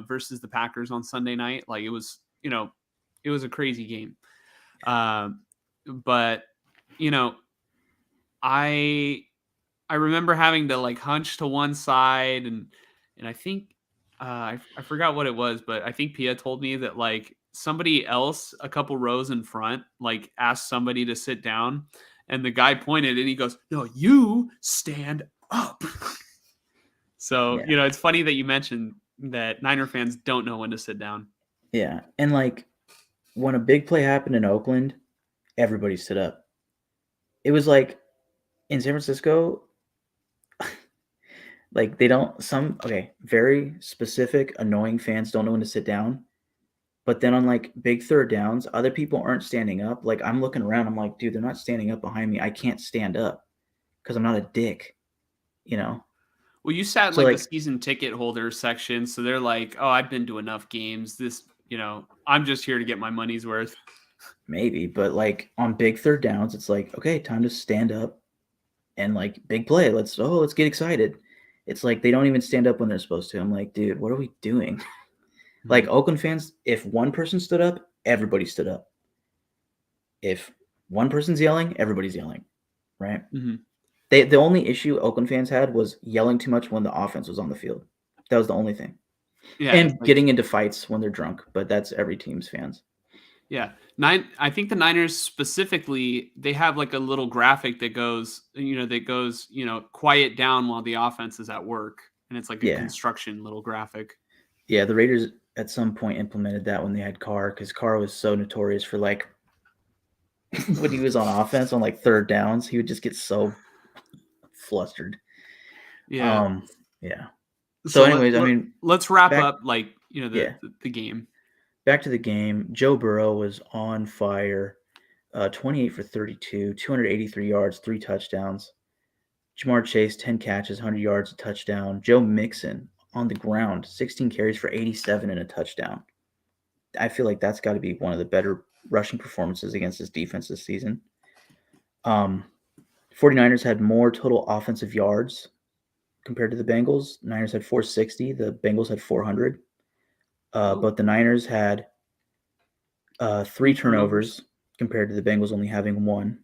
versus the Packers on Sunday night. Like it was, it was a crazy game. But, I remember having to like hunch to one side and I think, I forgot what it was, but I think Pia told me that like somebody else a couple rows in front like asked somebody to sit down, and the guy pointed and he goes, "No, you stand up." So Yeah. it's funny that you mentioned that Niner fans don't know when to sit down. Yeah, and like when a big play happened in Oakland, everybody stood up. It was like in San Francisco. Like very specific, annoying fans don't know when to sit down. But then on like big third downs, other people aren't standing up. Like I'm looking around, I'm like, dude, they're not standing up behind me. I can't stand up because I'm not a dick, Well, you sat in So, like like- the season ticket holder section, so they're like, "Oh, I've been to enough games. This, I'm just here to get my money's worth." Maybe, but like on big third downs, it's like, okay, time to stand up and like big play. Let's get excited. It's like they don't even stand up when they're supposed to. I'm like, dude, what are we doing? Like Oakland fans, if one person stood up, everybody stood up. If one person's yelling, everybody's yelling, right? Mm-hmm. The only issue Oakland fans had was yelling too much when the offense was on the field. That was the only thing. Yeah, and getting into fights when they're drunk, but that's every team's fans. Yeah. I think the Niners specifically, they have like a little graphic that goes, quiet down while the offense is at work. and it's like a Yeah. construction little graphic. Yeah, the Raiders at some point implemented that when they had Carr, because Carr was so notorious for like when he was on offense on like third downs, he would just get so flustered. Yeah. Yeah. So So, anyways, I mean, let's wrap back, up like yeah, the game. back to the game. Joe Burrow was on fire. 28 for 32, 283 yards, 3 touchdowns. Jamar Chase, 10 catches, 100 yards, a touchdown. Joe Mixon on the ground, 16 carries for 87 and a touchdown. I feel like that's got to be one of the better rushing performances against this defense this season. 49ers had more total offensive yards compared to the Bengals. Niners had 460. The Bengals had 400. But the Niners had 3 turnovers compared to the Bengals only having 1.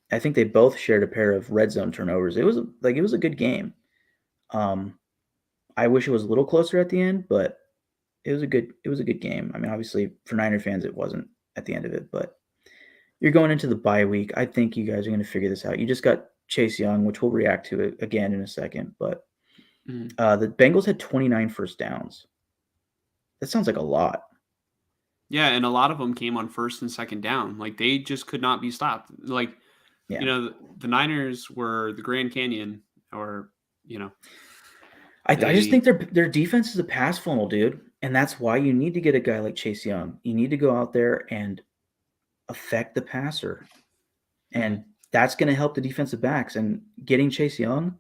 I think they both shared a pair of red zone turnovers. It was a good game. I wish it was a little closer at the end, but it was a good game. I mean, obviously for Niner fans, it wasn't at the end of it, but you're going into the bye week. I think you guys are going to figure this out. You just got Chase Young, which we'll react to it again in a second, but the Bengals had 29 first downs. That sounds like a lot. Yeah, and a lot of them came on first and second down. Like they just could not be stopped. Like, Yeah. the Niners were the Grand Canyon, or I just think their defense is a pass funnel, dude, and that's why you need to get a guy like Chase Young. You need to go out there and affect the passer, and that's going to help the defensive backs. And getting Chase Young,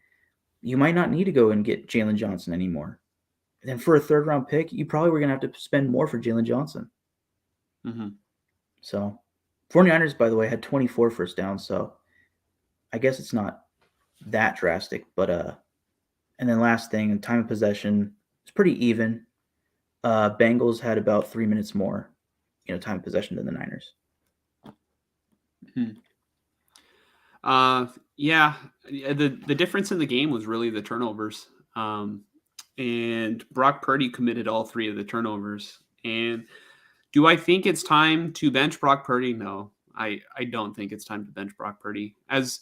you might not need to go and get Jalen Johnson anymore. And then for a third-round pick, you probably were going to have to spend more for Jalen Johnson. Mm-hmm. So 49ers, by the way, had 24 first downs, so I guess it's not that drastic. But and then last thing, time of possession, it's pretty even. Bengals had about 3 minutes more, time of possession than the Niners. Yeah, the difference in the game was really the turnovers. And Brock Purdy committed all 3 of the turnovers. And do I think it's time to bench Brock Purdy? No, I don't think it's time to bench Brock Purdy. As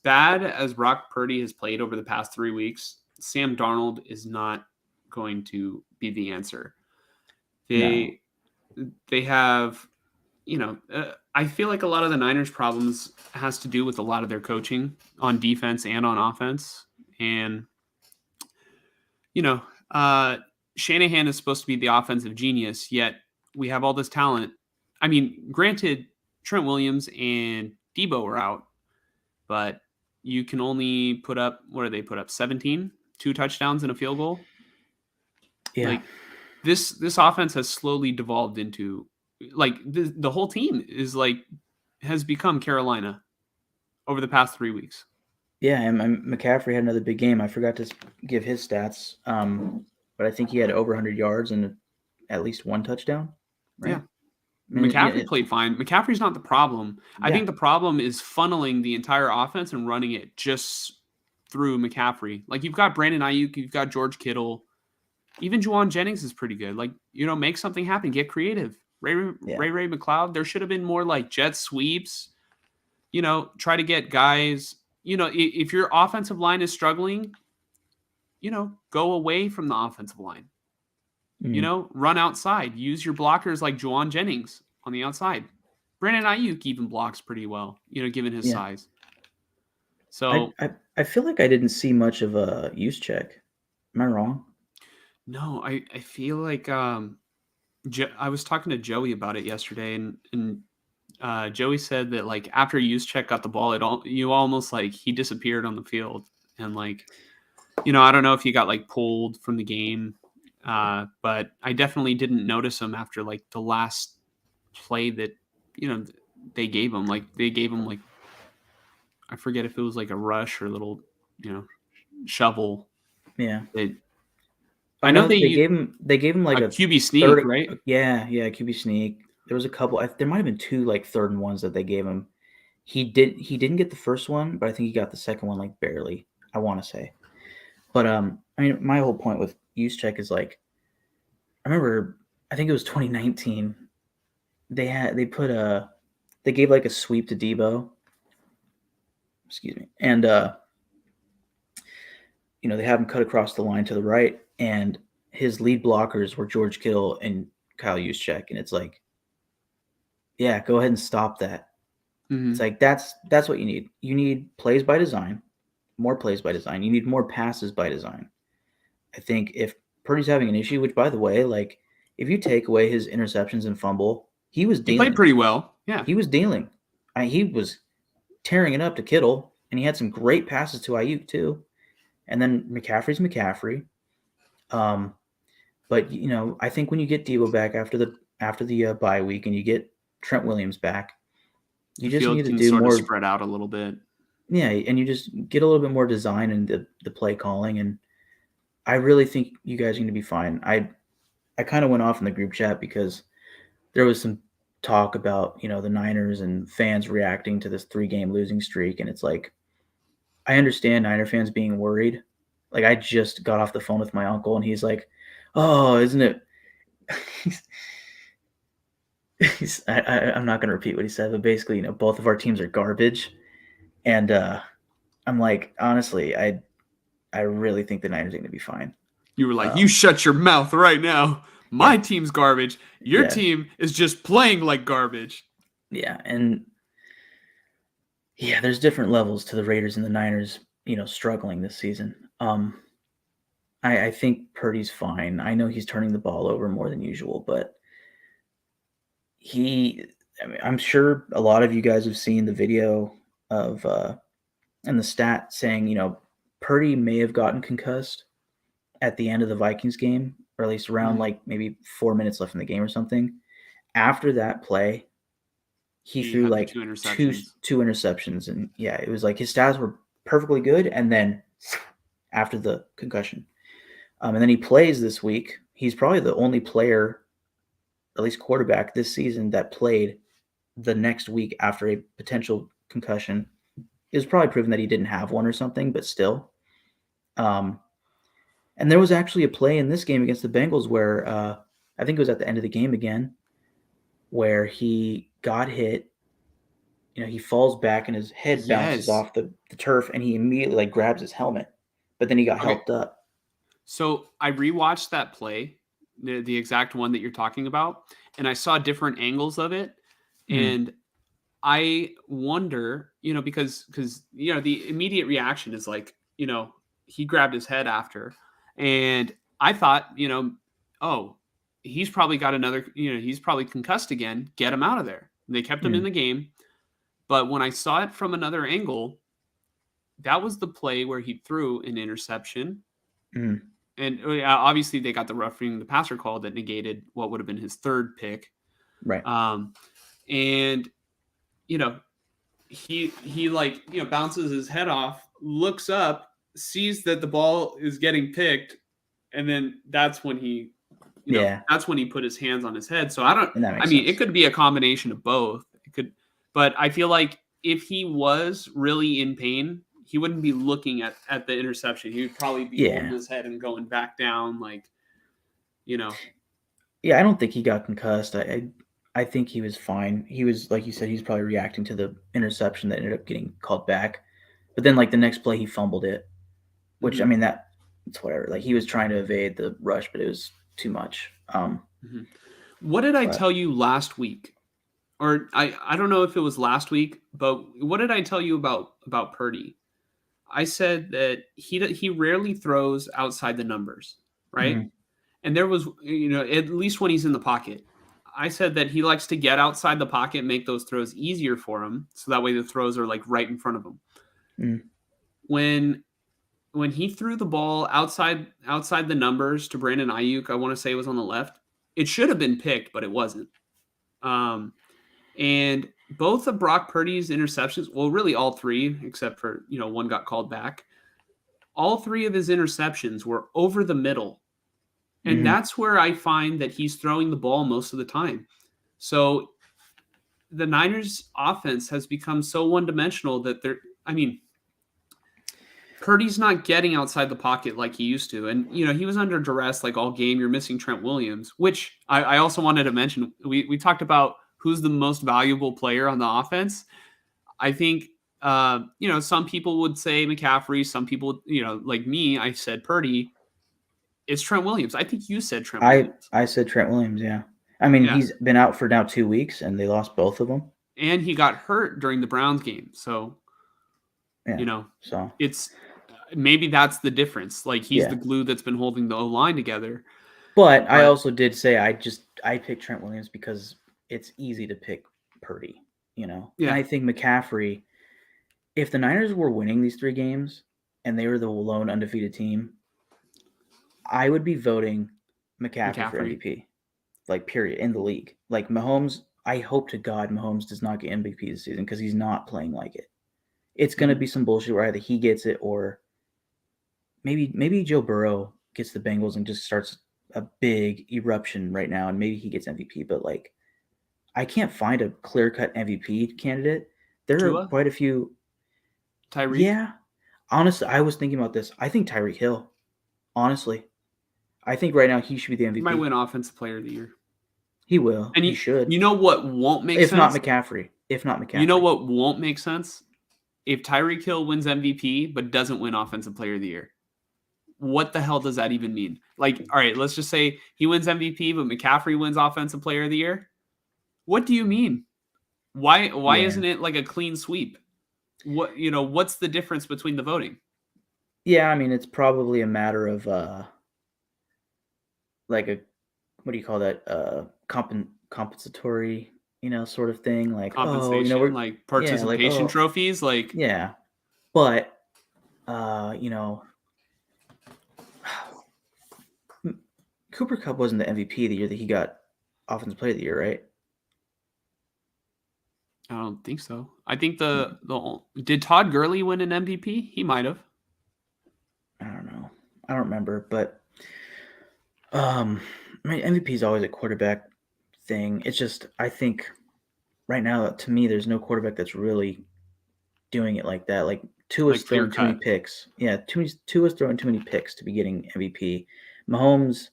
bad as Brock Purdy has played over the past 3 weeks, Sam Darnold is not going to be the answer. They have, I feel like a lot of the Niners' problems has to do with a lot of their coaching on defense and on offense. And, Shanahan is supposed to be the offensive genius, yet we have all this talent. I mean, granted, Trent Williams and Debo are out, but you can only put up, what do they put up? 17, 2 touchdowns and a field goal. Yeah. Like this offense has slowly devolved into like the whole team is like has become Carolina over the past 3 weeks. Yeah, and McCaffrey had another big game. I forgot to give his stats, but I think he had over 100 yards and at least 1 touchdown. Right? Yeah. McCaffrey played fine. McCaffrey's not the problem. Yeah. I think the problem is funneling the entire offense and running it just through McCaffrey. Like you've got Brandon Ayuk, you've got George Kittle. Even Juwan Jennings is pretty good. Like, make something happen. Get creative. Ray McLeod, there should have been more like jet sweeps. Try to get guys, if your offensive line is struggling, go away from the offensive line. Run outside. Use your blockers like Juwan Jennings on the outside. Brandon Ayuk even blocks pretty well, given his size. So I feel like I didn't see much of a use check. Am I wrong? No, I feel like I was talking to Joey about it yesterday, and Joey said that like after Juszczyk got the ball, you almost like he disappeared on the field, and like I don't know if he got like pulled from the game, but I definitely didn't notice him after like the last play that they gave him. Like they gave him like I forget if it was like a rush or a little shovel. Yeah. I know they gave him like a QB sneak, right? Yeah, QB sneak. There was a couple. There might have been 2 like 3rd and 1s that they gave him. He didn't get the first one, but I think he got the second one like barely. I want to say, but I mean, my whole point with Juszczyk is like, I remember, I think it was 2019. They gave like a sweep to Debo. Excuse me, and they have him cut across the line to the right, and his lead blockers were George Kittle and Kyle Juszczyk, and it's like, yeah, go ahead and stop that. It's Mhm. like that's what you need. You need plays by design, more plays by design. You need more passes by design. I think if Purdy's having an issue, which by the way, like if you take away his interceptions and fumble, he was He played dealing. pretty well. Yeah. He was dealing. He was tearing it up to Kittle, and he had some great passes to Ayuk too. And then McCaffrey's McCaffrey. But I think when you get Debo back after the bye week and you get Trent Williams back, you The just field need to can do sort of more. spread out a little bit. Yeah, and you just get a little bit more design in the play calling, and I really think you guys are going to be fine. I kind of went off in the group chat because there was some talk about the Niners and fans reacting to this 3-game losing streak, and it's like I understand Niner fans being worried. Like I just got off the phone with my uncle, and he's like, "Oh, isn't it?" I'm not going to repeat what he said, but basically, both of our teams are garbage, and I'm like, honestly, I really think the Niners are going to be fine. You were like, you shut your mouth right now. My team's garbage. Your Yeah. team is just playing like garbage. Yeah, and there's different levels to the Raiders and the Niners, struggling this season. I think Purdy's fine. I know he's turning the ball over more than usual, but I'm sure a lot of you guys have seen the video of and the stat saying, Purdy may have gotten concussed at the end of the Vikings game, or at least around like maybe 4 minutes left in the game or something. After that play, he threw had the like two interceptions. two interceptions, and yeah, it was like his stats were perfectly good, and then after the concussion, and then he plays this week. He's probably the only player, at least quarterback this season, that played the next week after a potential concussion. It was probably proven that he didn't have one or something, but still. And there was actually a play in this game against the Bengals where I think it was at the end of the game again, where he got hit. He falls back and his head bounces off the turf, and he immediately like grabs his helmet, but then he got helped up. So I rewatched that play, the exact one that you're talking about, and I saw different angles of it, and I wonder, because the immediate reaction is like, he grabbed his head after, and I thought, oh, he's probably got another, he's probably concussed again. Get him out of there. And they kept him in the game. But when I saw it from another angle, that was the play where he threw an interception. And obviously they got the roughing the passer call that negated what would have been his third pick. Right. And he like, bounces his head off, looks up, sees that the ball is getting picked, and then that's when he that's when he put his hands on his head. So it could be a combination of both. It could, but I feel like if he was really in pain, he wouldn't be looking at the interception. He would probably be holding his head and going back down, like, Yeah, I don't think he got concussed. I think he was fine. He was, like you said, he's probably reacting to the interception that ended up getting called back. But then, like, the next play, he fumbled it, which, I mean, it's whatever. Like, he was trying to evade the rush, but it was too much. What did I tell you last week? Or I don't know if it was last week, but what did I tell you about Purdy? I said that he rarely throws outside the numbers, right? And there was, at least when he's in the pocket, I said that he likes to get outside the pocket, make those throws easier for him, so that way the throws are like right in front of him. When he threw the ball outside the numbers to Brandon Ayuk, I want to say it was on the left. It should have been picked, but it wasn't. And both of Brock Purdy's interceptions, well, really all three, except for, one got called back. All three of his interceptions were over the middle. And that's where I find that he's throwing the ball most of the time. So the Niners offense has become so one-dimensional that Purdy's not getting outside the pocket like he used to. And, he was under duress like all game. You're missing Trent Williams, which I also wanted to mention. We talked about who's the most valuable player on the offense. I think Some people would say McCaffrey. Some people, like me, I said Purdy. It's Trent Williams. I think you said Trent Williams. I said Trent Williams, yeah. I mean, Yeah. he's been out for now 2 weeks, and they lost both of them. And he got hurt during the Browns game. So, Yeah. So it's maybe that's the difference. Like he's the glue that's been holding the O-line together. But I also did say I picked Trent Williams because it's easy to pick Purdy, Yeah. And I think McCaffrey, if the Niners were winning these 3 games and they were the lone undefeated team, I would be voting McCaffrey for MVP. Like, period, in the league. Like, Mahomes, I hope to God Mahomes does not get MVP this season because he's not playing like it. It's going to be some bullshit where either he gets it or maybe Joe Burrow gets the Bengals and just starts a big eruption right now, and maybe he gets MVP. But, like, I can't find a clear-cut MVP candidate. There are quite a few. Tyreek? Yeah. Honestly, I was thinking about this. I think Tyreek Hill, honestly. I think right now he should be the MVP. He might win Offensive Player of the Year. He will. And he should. You know what won't make sense? If not McCaffrey. You know what won't make sense? If Tyreek Hill wins MVP but doesn't win Offensive Player of the Year. What the hell does that even mean? Like, all right, let's just say he wins MVP, but McCaffrey wins Offensive Player of the Year. What do you mean? Why isn't it like a clean sweep? What's the difference between the voting? Yeah, I mean, it's probably a matter of like a, what do you call that? Compensatory, sort of thing. Like compensation, like participation trophies, like yeah. But Cooper Kupp wasn't the MVP the year that he got Offensive Player of the Year, right? I don't think so. I think did Todd Gurley win an MVP? He might have. I don't know. I don't remember, but I mean, MVP is always a quarterback thing. It's just, I think right now, to me, there's no quarterback that's really doing it like that. Like Tua's throwing too many picks. Yeah, Tua's throwing too many picks to be getting MVP. Mahomes,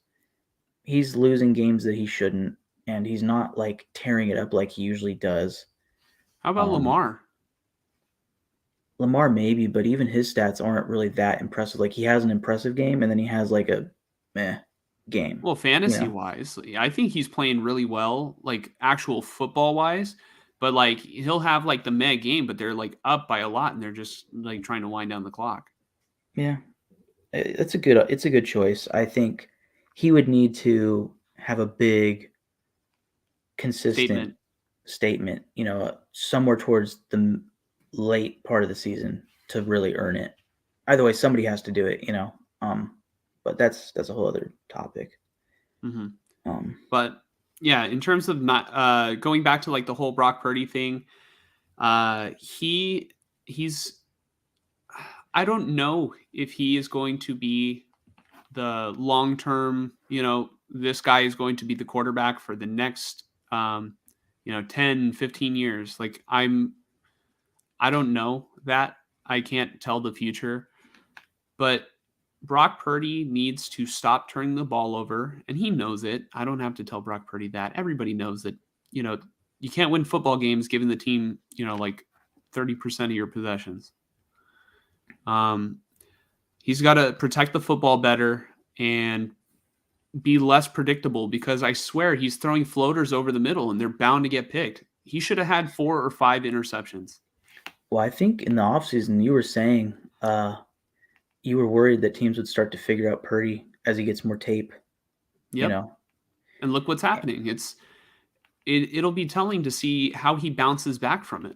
he's losing games that he shouldn't, and he's not like tearing it up like he usually does. How about Lamar? Lamar maybe, but even his stats aren't really that impressive. Like he has an impressive game, and then he has like a meh game. Well, fantasy-wise, I think he's playing really well, like actual football-wise. But like he'll have like the meh game, but they're like up by a lot, and they're just like trying to wind down the clock. Yeah, it's a good choice. I think he would need to have a big, consistent statement, somewhere towards the late part of the season to really earn it. Either way, somebody has to do it, but that's a whole other topic. Mm-hmm. But yeah, in terms of not going back to like the whole Brock Purdy thing, he's I don't know if he is going to be the long-term, this guy is going to be the quarterback for the next 10, 15 years. Like I don't know that. I can't tell the future. But Brock Purdy needs to stop turning the ball over, and he knows it. I don't have to tell Brock Purdy that. Everybody knows that, you can't win football games giving the team, like 30% of your possessions. He's got to protect the football better and be less predictable, because I swear he's throwing floaters over the middle and they're bound to get picked. He should have had 4 or 5 interceptions. Well, I think in the offseason you were saying you were worried that teams would start to figure out Purdy as he gets more tape. Yep. And look what's happening. It'll be telling to see how he bounces back from it.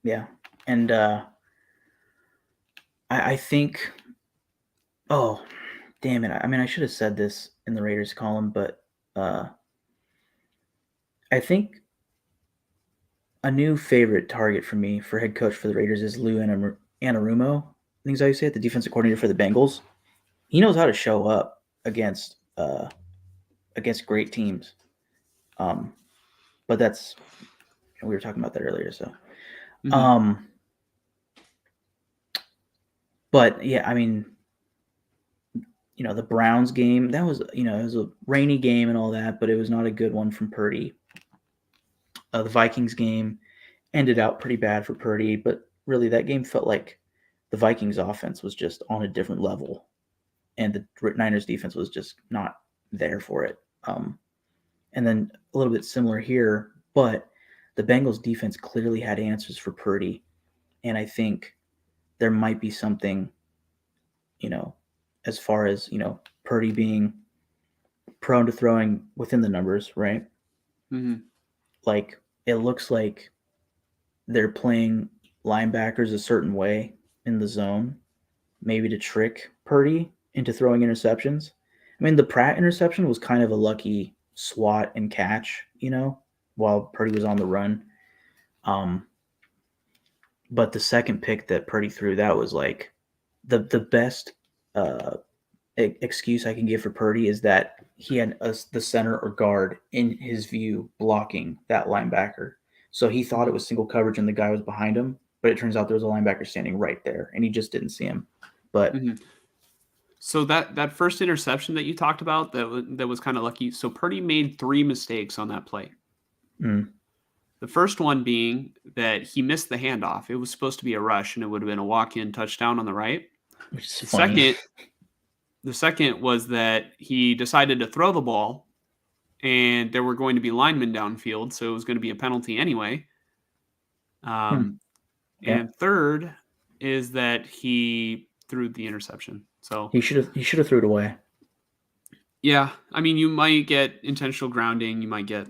Yeah. And I think, oh, damn it. I mean, I should have said this in the Raiders column, but I think a new favorite target for me for head coach for the Raiders is Lou Anarumo. I think is how you say it, the defensive coordinator for the Bengals. He knows how to show up against great teams. But that's, we were talking about that earlier. So, Mm-hmm. But yeah, I mean, the Browns game, that was, it was a rainy game and all that, but it was not a good one from Purdy. The Vikings game ended out pretty bad for Purdy, but really that game felt like the Vikings offense was just on a different level, and the Niners defense was just not there for it. And then a little bit similar here, but the Bengals defense clearly had answers for Purdy, and I think there might be something, as far as Purdy being prone to throwing within the numbers, right? Mm-hmm. Like it looks like they're playing linebackers a certain way in the zone, maybe to trick Purdy into throwing interceptions. I mean, the Pratt interception was kind of a lucky swat and catch, while Purdy was on the run. But the second pick that Purdy threw, that was like the best excuse I can give for Purdy is that he had the center or guard in his view blocking that linebacker. So he thought it was single coverage and the guy was behind him, but it turns out there was a linebacker standing right there and he just didn't see him. But so that first interception that you talked about, that was kind of lucky. So Purdy made 3 mistakes on that play. The first one being that he missed the handoff. It was supposed to be a rush and it would have been a walk-in touchdown on the right. Which is funny. The second was that he decided to throw the ball and there were going to be linemen downfield, so it was going to be a penalty anyway. And third is that he threw the interception. So he should have threw it away. Yeah, I mean, you might get intentional grounding, you might get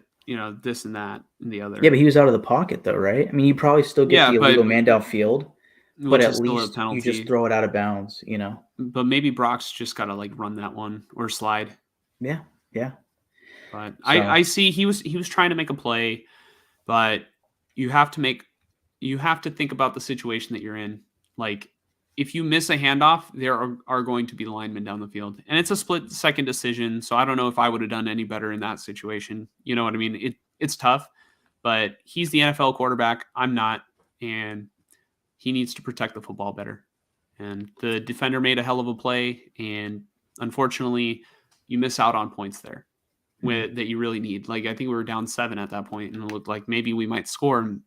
this and that and the other. Yeah, but he was out of the pocket though, right? I mean, you probably still get the illegal man downfield, but at least you just throw it out of bounds, But maybe Brock's just got to run that one or slide. Yeah. But so, I see he was trying to make a play, but you have to think about the situation that you're in. Like, if you miss a handoff, there are going to be linemen down the field. And it's a split-second decision, so I don't know if I would have done any better in that situation. You know what I mean? It's tough, but he's the NFL quarterback. I'm not, and he needs to protect the football better. And the defender made a hell of a play, and unfortunately, you miss out on points there that you really need. Like, I think we were down 7 at that point, and it looked like maybe we might score and,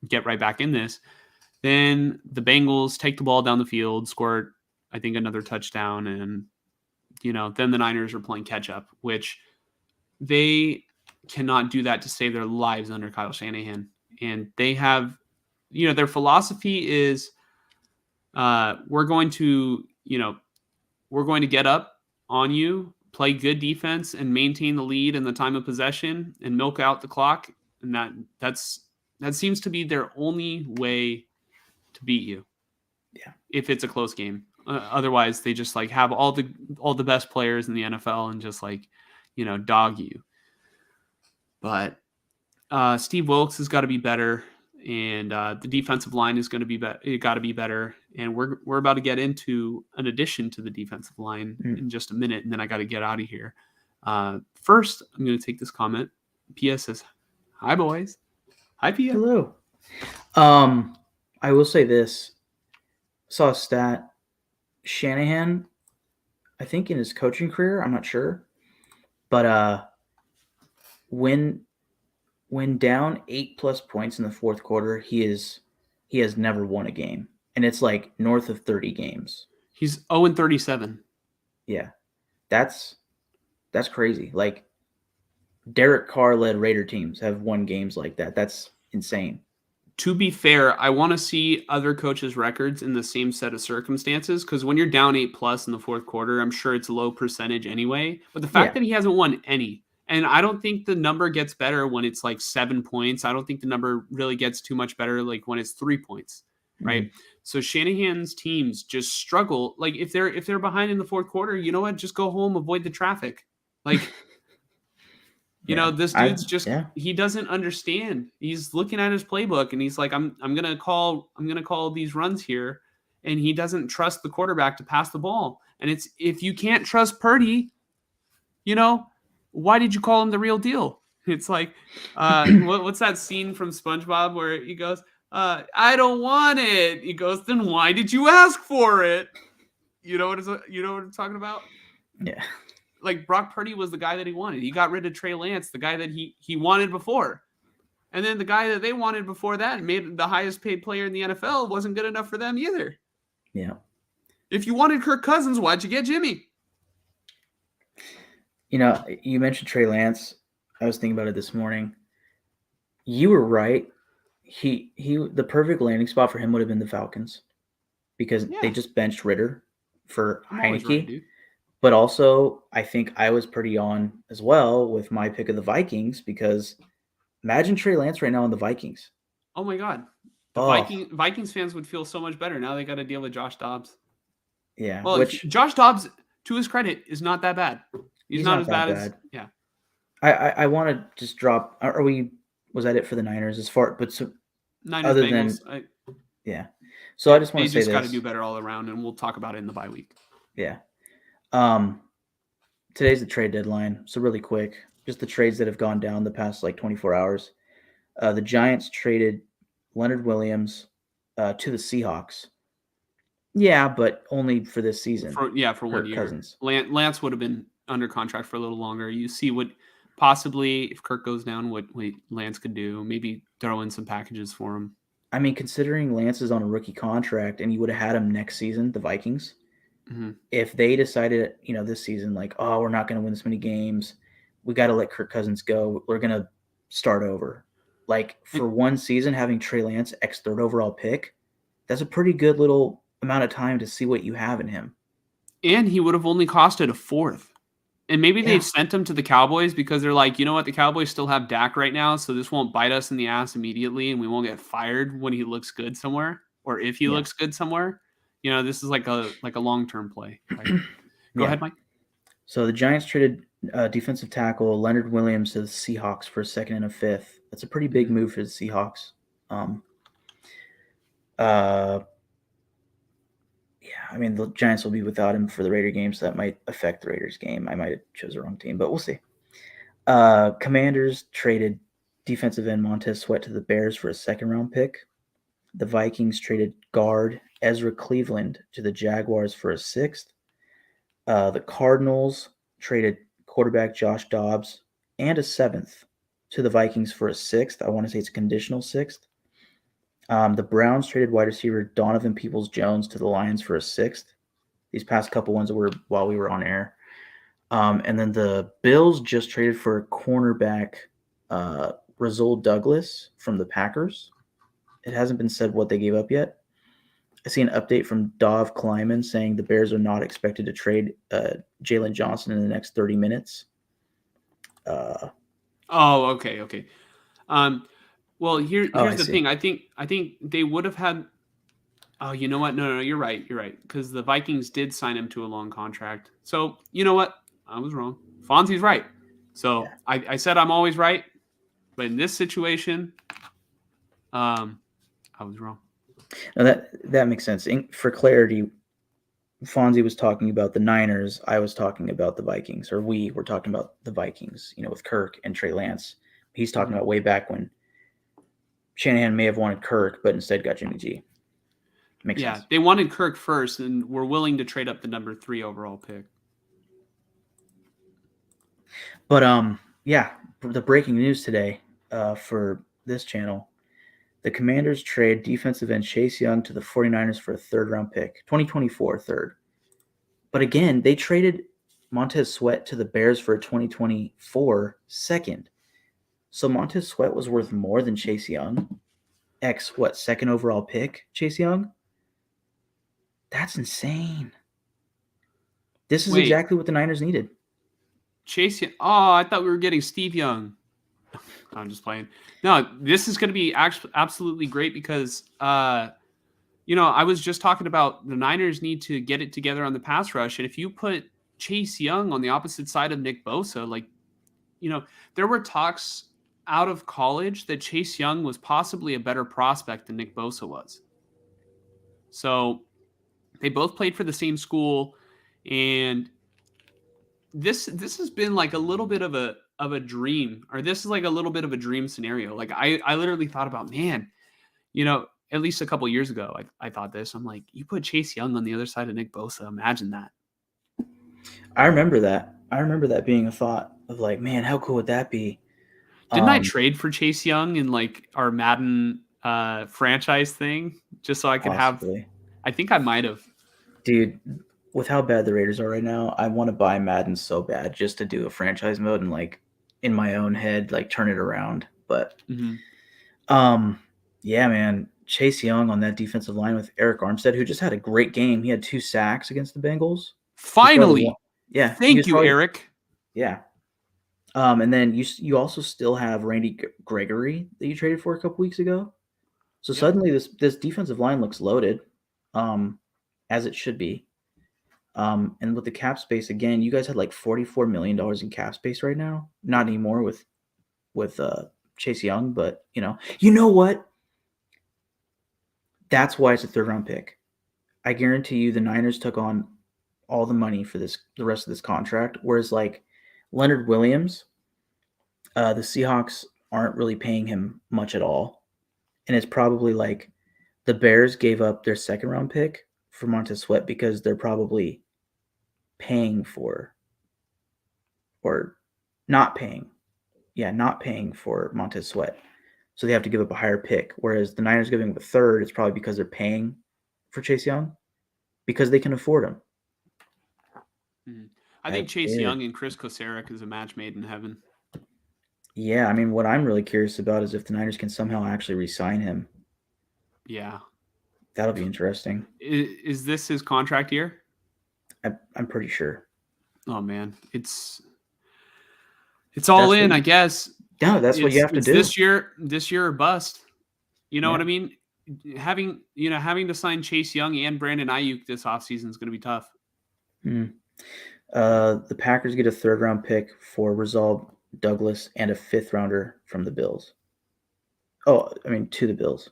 get right back in this. Then the Bengals take the ball down the field, score, I think, another touchdown. And, then the Niners are playing catch up, which they cannot do that to save their lives under Kyle Shanahan. And they have, their philosophy is we're going to get up on you, play good defense and maintain the lead in the time of possession and milk out the clock. And that seems to be their only way to beat you. Yeah. If it's a close game. Otherwise they just have all the best players in the NFL and just dog you. But Steve Wilkes has got to be better, and the defensive line is going to be better. It got to be better. And we're about to get into an addition to the defensive line in just a minute, and then I got to get out of here. First, I'm going to take this comment. PS says, "Hi boys." Hi Pia. Hello. I will say this. I saw a stat. Shanahan, I think in his coaching career, I'm not sure, but when down 8+ points in the fourth quarter, he has never won a game, and it's north of 30 games. He's 0-37. Yeah, that's crazy. Derek Carr led Raider teams have won games like that. That's insane. To be fair, I want to see other coaches' records in the same set of circumstances, because when you're down 8+ in the fourth quarter, I'm sure it's a low percentage anyway. But the fact that he hasn't won any, and I don't think the number gets better when it's 7 points. I don't think the number really gets too much better when it's 3 points, right? Mm-hmm. So Shanahan's teams just struggle. If they're behind in the fourth quarter, you know what? Just go home, avoid the traffic. This dude's he doesn't understand. He's looking at his playbook and he's like, I'm gonna call these runs here, and he doesn't trust the quarterback to pass the ball. And it's, if you can't trust Purdy, why did you call him the real deal? It's what's that scene from SpongeBob where he goes, I don't want it. He goes, then why did you ask for it? You know what I'm talking about? Yeah. Brock Purdy was the guy that he wanted. He got rid of Trey Lance, the guy that he wanted before. And then the guy that they wanted before that and made the highest paid player in the NFL wasn't good enough for them either. Yeah. If you wanted Kirk Cousins, why'd you get Jimmy? You mentioned Trey Lance. I was thinking about it this morning. You were right. The perfect landing spot for him would have been the Falcons because they just benched Ritter for I'm always Heineke. right, dude. But also, I think I was pretty on as well with my pick of the Vikings because imagine Trey Lance right now on the Vikings. Oh my God. The Vikings fans would feel so much better. Now they got to deal with Josh Dobbs. Yeah. Well, Josh Dobbs, to his credit, is not that bad. He's not as bad as yeah. I want to just drop. Was that it for the Niners as far? But Niners, other Bengals, yeah. So I just want to say they just got to do better all around, and we'll talk about it in the bye week. Yeah. Today's the trade deadline, so really quick, just the trades that have gone down the past 24 hours. The Giants traded Leonard Williams to the Seahawks. Yeah, but only for this season. For 1 year. Cousins. Lance would have been under contract for a little longer. You see what possibly if Kirk goes down, what Lance could do. Maybe throw in some packages for him. I mean, considering Lance is on a rookie contract and you would have had him next season, the Vikings. Mm-hmm. If they decided, this season, we're not going to win this many games, we got to let Kirk Cousins go. We're going to start over. For one season, having Trey Lance third overall pick, that's a pretty good little amount of time to see what you have in him. And he would have only costed a fourth. And maybe they've sent him to the Cowboys because they're like, you know what? The Cowboys still have Dak right now, so this won't bite us in the ass immediately, and we won't get fired when he looks good somewhere, or if he looks good somewhere. This is like a long-term play. Right? Go ahead, Mike. So the Giants traded defensive tackle Leonard Williams to the Seahawks for a second and a fifth. That's a pretty big move for the Seahawks. I mean, the Giants will be without him for the Raider game, so that might affect the Raiders game. I might have chose the wrong team, but we'll see. Commanders traded defensive end Montez Sweat to the Bears for a second-round pick. The Vikings traded guard Ezra Cleveland to the Jaguars for a sixth. The Cardinals traded quarterback Josh Dobbs and a seventh to the Vikings for a sixth. I want to say it's a conditional sixth. The Browns traded wide receiver Donovan Peoples-Jones to the Lions for a sixth. These past couple ones were while we were on air. And then the Bills just traded for cornerback Rasul Douglas from the Packers. It hasn't been said what they gave up yet. I see an update from Dov Kleiman saying the Bears are not expected to trade Jalen Johnson in the next 30 minutes. Okay. Well, here's the thing. I think they would have had. Oh, you know what? No, you're right. Because the Vikings did sign him to a long contract. So you know what? I was wrong. Fonzie's right. So I said I'm always right, but in this situation, I was wrong. No, that makes sense. For clarity, Fonzie was talking about the Niners. I was talking about the Vikings, or we were talking about the Vikings. With Kirk and Trey Lance. He's talking about way back when Shanahan may have wanted Kirk, but instead got Jimmy G. Makes sense. They wanted Kirk first, and were willing to trade up the number 3 overall pick. But the breaking news today for this channel, the Commanders trade defensive end Chase Young to the 49ers for a third-round pick, 2024 third. But again, they traded Montez Sweat to the Bears for a 2024 second. So Montez Sweat was worth more than Chase Young. Second overall pick, Chase Young? That's insane. This is exactly what the Niners needed. Chase Young. Oh, I thought we were getting Steve Young. I'm just playing. No, this is going to be absolutely great because, I was just talking about the Niners need to get it together on the pass rush. And if you put Chase Young on the opposite side of Nick Bosa, there were talks out of college that Chase Young was possibly a better prospect than Nick Bosa was. So they both played for the same school, and this has been like a little bit of a dream, or this is like a little bit of a dream scenario. Like I literally thought about, man, at least a couple years ago, I thought this. I'm like, you put Chase Young on the other side of Nick Bosa. Imagine that. I remember that being a thought of like, man, how cool would that be? Didn't I trade for Chase Young in like our Madden franchise thing just so I could have? Possibly. I think I might have. Dude, with how bad the Raiders are right now, I want to buy Madden so bad just to do a franchise mode and like in my own head like turn it around. But yeah, man, Chase Young on that defensive line with Eric Armstead, who just had a great game. He had 2 sacks against the Bengals. Finally, yeah. Thank you, Eric. Yeah. And then you also still have Randy Gregory that you traded for a couple weeks ago. So suddenly this defensive line looks loaded, as it should be. And with the cap space again, you guys had like $44 million in cap space right now. Not anymore with Chase Young, but you know what? That's why it's a 3rd round pick. I guarantee you the Niners took on all the money for the rest of this contract, whereas like Leonard Williams, the Seahawks aren't really paying him much at all. And it's probably like the Bears gave up their 2nd round pick for Montez Sweat because they're probably paying for or not paying. Yeah, not paying for Montez Sweat. So they have to give up a higher pick. Whereas the Niners giving up a 3rd, it's probably because they're paying for Chase Young because they can afford him. I think Chase Young and Chris Kocurek is a match made in heaven. Yeah, I mean, what I'm really curious about is if the Niners can somehow actually re-sign him. Yeah. That'll be interesting. Is this his contract year? I'm pretty sure. Oh, man. It's all in, I guess. Yeah, that's what you have to do. This year or bust. You know what I mean? Having to sign Chase Young and Brandon Ayuk this offseason is going to be tough. The Packers get a 3rd round pick for Rasul Douglas and a 5th rounder from the Bills. To the Bills.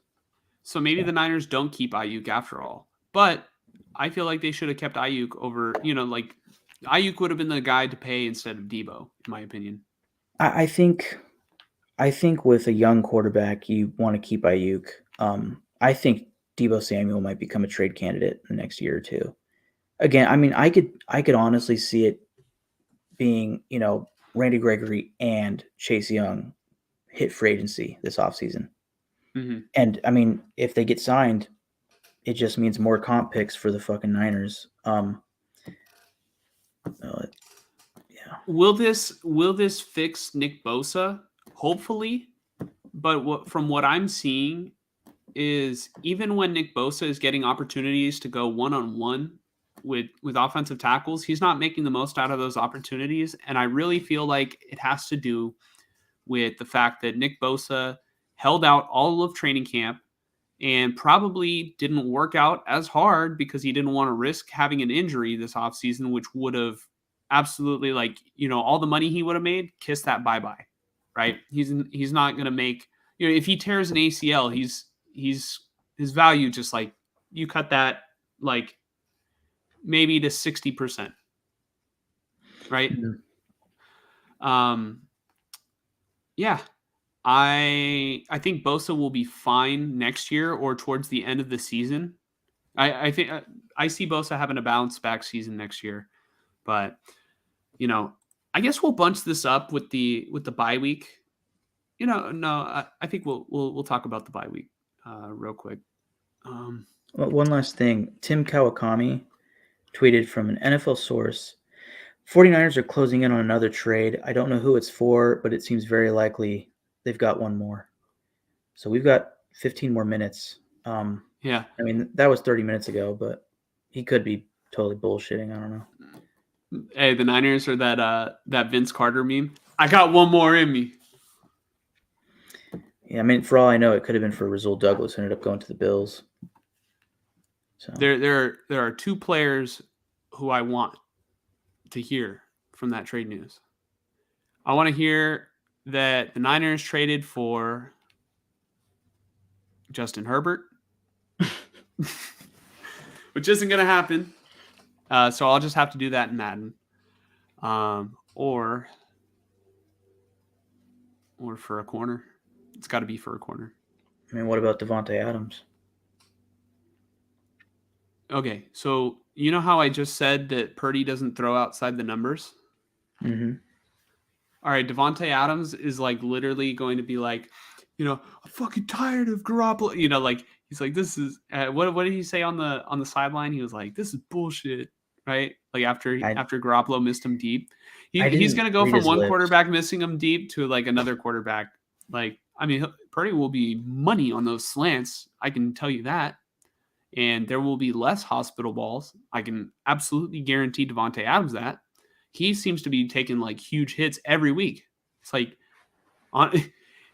So maybe the Niners don't keep Ayuk after all. But I feel like they should have kept Ayuk over, like Ayuk would have been the guy to pay instead of Debo, in my opinion. I think with a young quarterback, you want to keep Ayuk. I think Debo Samuel might become a trade candidate in the next year or two. Again, I mean, I could honestly see it being, Randy Gregory and Chase Young hit free agency this offseason. Mm-hmm. And I mean, if they get signed, it just means more comp picks for the fucking Niners. Will this fix Nick Bosa? Hopefully, but from what I'm seeing is even when Nick Bosa is getting opportunities to go one-on-one with offensive tackles, he's not making the most out of those opportunities. And I really feel like it has to do with the fact that Nick Bosa held out all of training camp and probably didn't work out as hard because he didn't want to risk having an injury this offseason, which would have absolutely all the money he would have made, kiss that bye-bye, right? He's not going to make, if he tears an ACL, his value just like you cut that like maybe to 60%, right? Mm-hmm. Yeah. I think Bosa will be fine next year or towards the end of the season. I think I see Bosa having a bounce back season next year, but I guess we'll bunch this up with the bye week. I think we'll talk about the bye week real quick. One last thing, Tim Kawakami tweeted from an NFL source. 49ers are closing in on another trade. I don't know who it's for, but it seems very likely they've got one more. So we've got 15 more minutes. Yeah. I mean, that was 30 minutes ago, but he could be totally bullshitting. I don't know. Hey, the Niners are that Vince Carter meme. I got one more in me. Yeah, I mean, for all I know, it could have been for Rasul Douglas, who ended up going to the Bills. So there are 2 players who I want to hear from that trade news. I want to hear that the Niners traded for Justin Herbert, which isn't going to happen. So I'll just have to do that in Madden. Or for a corner. It's got to be for a corner. I mean, what about Devontae Adams? Okay, so you know how I just said that Purdy doesn't throw outside the numbers? Mm-hmm. all right, Devontae Adams is like literally going to be like, I'm fucking tired of Garoppolo. Like he's like, this is what did he say on the sideline? He was like, this is bullshit, right? Like after I Garoppolo missed him deep, I he's didn't gonna go read from his one lips. quarterback missing him deep to like another quarterback. Like, I mean, Purdy will be money on those slants. I can tell you that. And there will be less hospital balls. I can absolutely guarantee Devontae Adams that. He seems to be taking like huge hits every week. It's like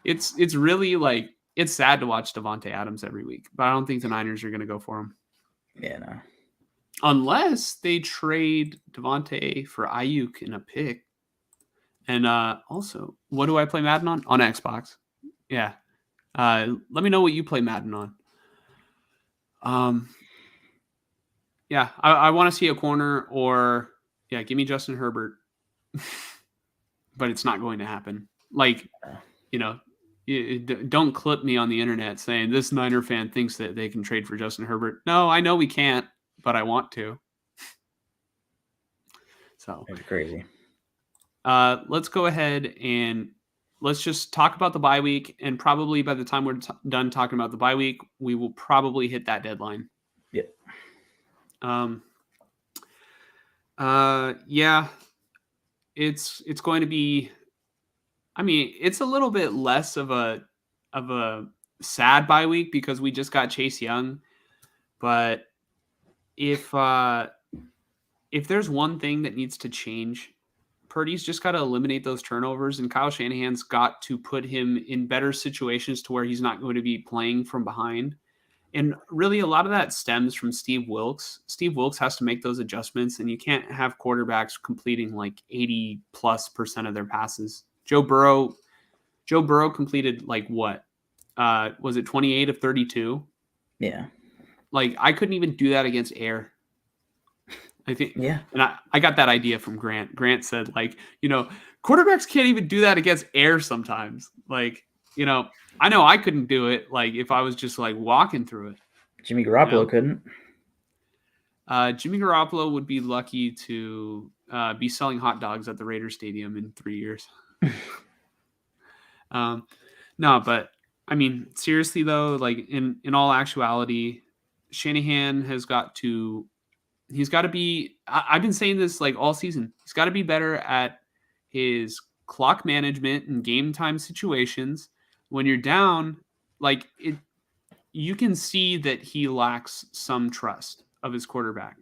it's really like it's sad to watch Devontae Adams every week, but I don't think the Niners are going to go for him. Yeah, no. Unless they trade Devontae for Ayuk in a pick. And also, what do I play Madden on? On Xbox. Yeah. Let me know what you play Madden on. Yeah, I want to see a corner or give me Justin Herbert. But it's not going to happen. Like, don't clip me on the internet saying this Niner fan thinks that they can trade for Justin Herbert. No, I know we can't, but I want to. So It's crazy. let's go ahead and let's just talk about the bye week. And probably by the time we're done talking about the bye week, we will probably hit that deadline. Yep. Yeah, it's going to be. I mean, it's a little bit less of a sad bye week because we just got Chase Young. But if there's one thing that needs to change, Purdy's just got to eliminate those turnovers, and Kyle Shanahan's got to put him in better situations to where he's not going to be playing from behind. And really, a lot of that stems from Steve Wilks. Steve Wilks has to make those adjustments, and you can't have quarterbacks completing like 80+% of their passes. Joe Burrow completed like what? Was it 28 of 32? Yeah. Like I couldn't even do that against air. I think. Yeah. And I got that idea from Grant. Grant said like, quarterbacks can't even do that against air sometimes. Like, I know I couldn't do it like if I was just like walking through it. Jimmy Garoppolo couldn't. Jimmy Garoppolo would be lucky to be selling hot dogs at the Raiders Stadium in 3 years. No, but I mean, seriously though, like in all actuality, Shanahan he's got to be, I've been saying this like all season, he's got to be better at his clock management and game time situations. When you're down, like you can see that he lacks some trust of his quarterback,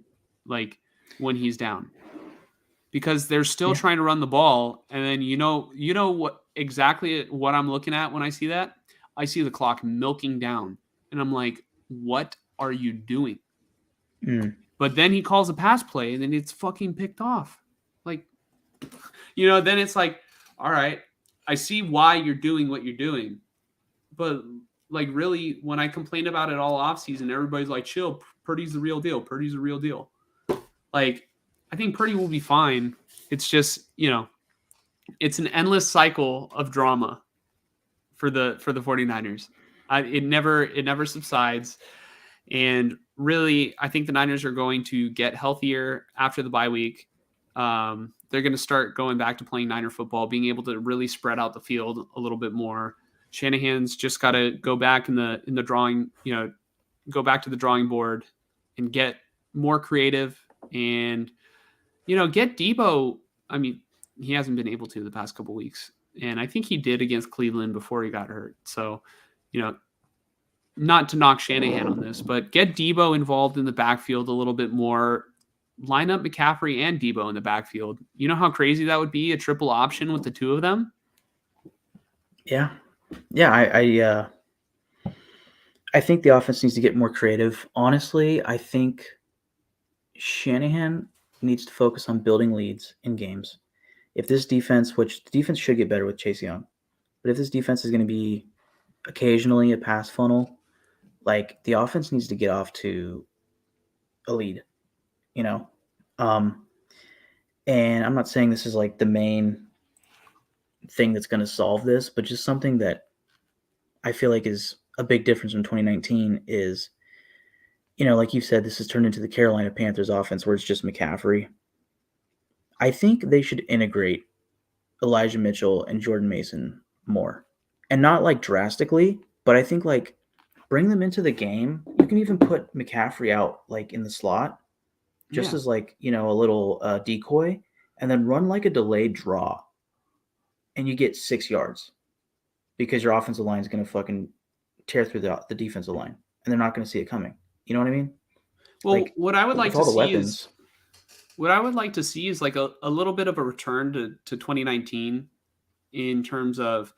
like when he's down. Because they're still trying to run the ball, and then you know what exactly what I'm looking at when I see that? I see the clock milking down, and I'm like, "What are you doing?" But then he calls a pass play, and then it's fucking picked off. Like, then it's like, all right, I see why you're doing what you're doing, but like really, when I complained about it all offseason, everybody's like, "Chill, Purdy's the real deal. Purdy's the real deal." Like. I think Purdy will be fine. It's just, it's an endless cycle of drama for the 49ers. It never subsides. And really, I think the Niners are going to get healthier after the bye week. They're going to start going back to playing Niner football, being able to really spread out the field a little bit more. Shanahan's just got to go back in the drawing, go back to the drawing board and get more creative and get Debo. I mean, he hasn't been able to the past couple weeks, and I think he did against Cleveland before he got hurt. So, not to knock Shanahan on this, but get Debo involved in the backfield a little bit more. Line up McCaffrey and Debo in the backfield. You know how crazy that would be, a triple option with the two of them? Yeah. Yeah, I think the offense needs to get more creative. Honestly, I think Shanahan needs to focus on building leads in games. If this defense, which the defense should get better with Chase Young, but if this defense is going to be occasionally a pass funnel, like the offense needs to get off to a lead, and I'm not saying this is like the main thing that's going to solve this, but just something that I feel like is a big difference from 2019 is, like you said, this has turned into the Carolina Panthers offense where it's just McCaffrey. I think they should integrate Elijah Mitchell and Jordan Mason more. And not like drastically, but I think like bring them into the game. You can even put McCaffrey out like in the slot just Yeah. as like, a little decoy, and then run like a delayed draw and you get 6 yards because your offensive line is going to fucking tear through the defensive line and they're not going to see it coming. You know what I mean? Well, Like what I would like with to all the see is weapons. like a little bit of a return to 2019 in terms of,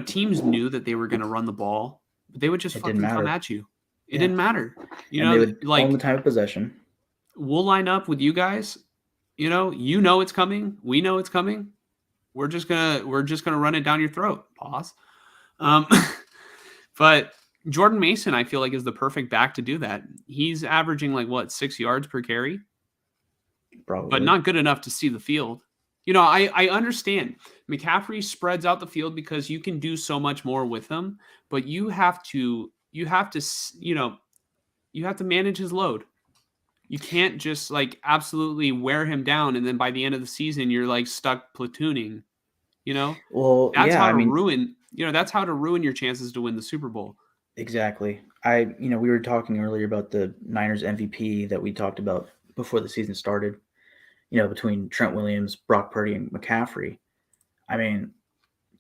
teams knew that they were going to run the ball, but they would just It didn't fucking come matter. at you. It Yeah. didn't matter. And they would own the Like time of possession. we'll line up with you guys. You know it's coming. We know it's coming. We're just gonna run it down your throat. Pause. Um, but Jordan Mason, I feel like, is the perfect back to do that. He's averaging like what 6 yards per carry, Probably. but not good enough to see the field. I understand McCaffrey spreads out the field because you can do so much more with him, but you have to manage his load. You can't just like absolutely wear him down and then by the end of the season you're like stuck platooning. Well, That's yeah, how I to mean, ruin your chances to win the Super Bowl. exactly. We were talking earlier about the Niners MVP that we talked about before the season started, between Trent Williams, Brock Purdy, and McCaffrey. I mean,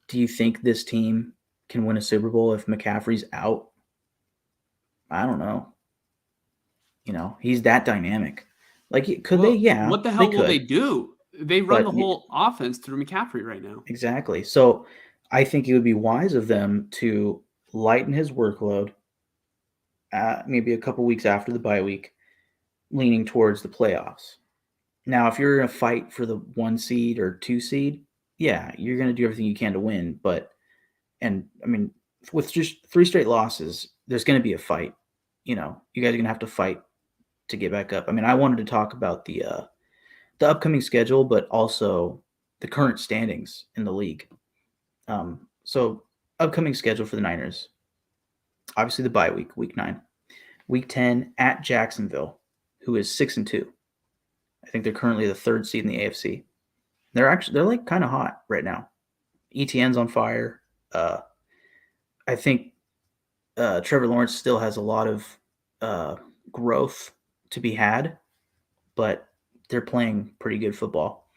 do you think this team can win a Super Bowl if McCaffrey's out? I don't know. He's that dynamic. Like, could they? Well, Yeah, what the they hell will they could. do? They run the But whole offense through McCaffrey right now. exactly. So I think it would be wise of them to lighten his workload, maybe a couple weeks after the bye week, leaning towards the playoffs. Now, if you're in a fight for the 1 seed or 2 seed, yeah, you're going to do everything you can to win. And I mean, with just 3 straight losses, there's going to be a fight. You guys are going to have to fight to get back up. I mean, I wanted to talk about the upcoming schedule, but also the current standings in the league. So upcoming schedule for the Niners. Obviously the bye week, week 9. Week 10 at Jacksonville, who is 6-2. I think they're currently the 3rd seed in the AFC. They're like kind of hot right now. ETN's on fire. I think Trevor Lawrence still has a lot of growth to be had, but they're playing pretty good football.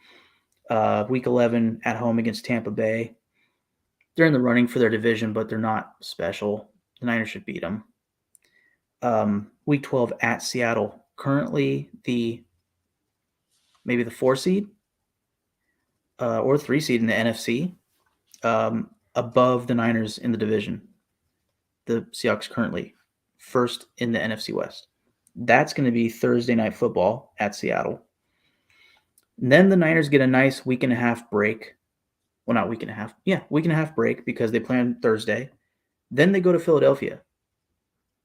Week 11 at home against Tampa Bay. They're in the running for their division, but they're not special. The Niners should beat them. Week 12 at Seattle. Currently maybe the 4 seed or 3 seed in the NFC, above the Niners in the division. The Seahawks currently first in the NFC West. That's going to be Thursday Night Football at Seattle. And then the Niners get a nice week and a half break. Well, not week and a half. Yeah, week and a half break because they play on Thursday. Then they go to Philadelphia.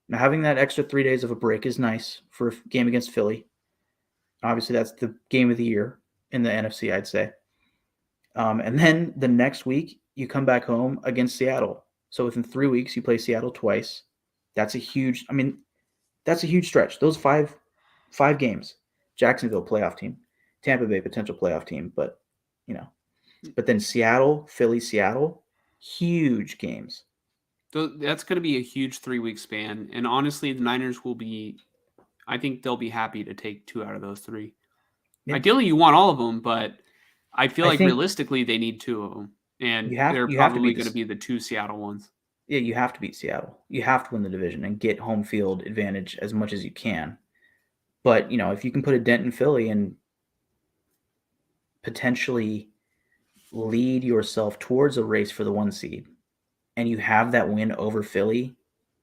Now, having that extra 3 days of a break is nice for a game against Philly. Obviously, that's the game of the year in the NFC, I'd say. And then the next week, you come back home against Seattle. So within 3 weeks, you play Seattle twice. That's a huge stretch. Those five games. Jacksonville playoff team. Tampa Bay potential playoff team. But then Seattle, Philly, Seattle, huge games. That's going to be a huge 3-week span. And honestly, the Niners I think they'll be happy to take 2 out of those 3. Yeah. Ideally, you want all of them, but I feel like think realistically, they need 2 of them. And you have they're to probably beat going to be the 2 Seattle ones. Yeah, you have to beat Seattle. You have to win the division and get home field advantage as much as you can. But, if you can put a dent in Philly and potentially lead yourself towards a race for the 1 seed, and you have that win over Philly,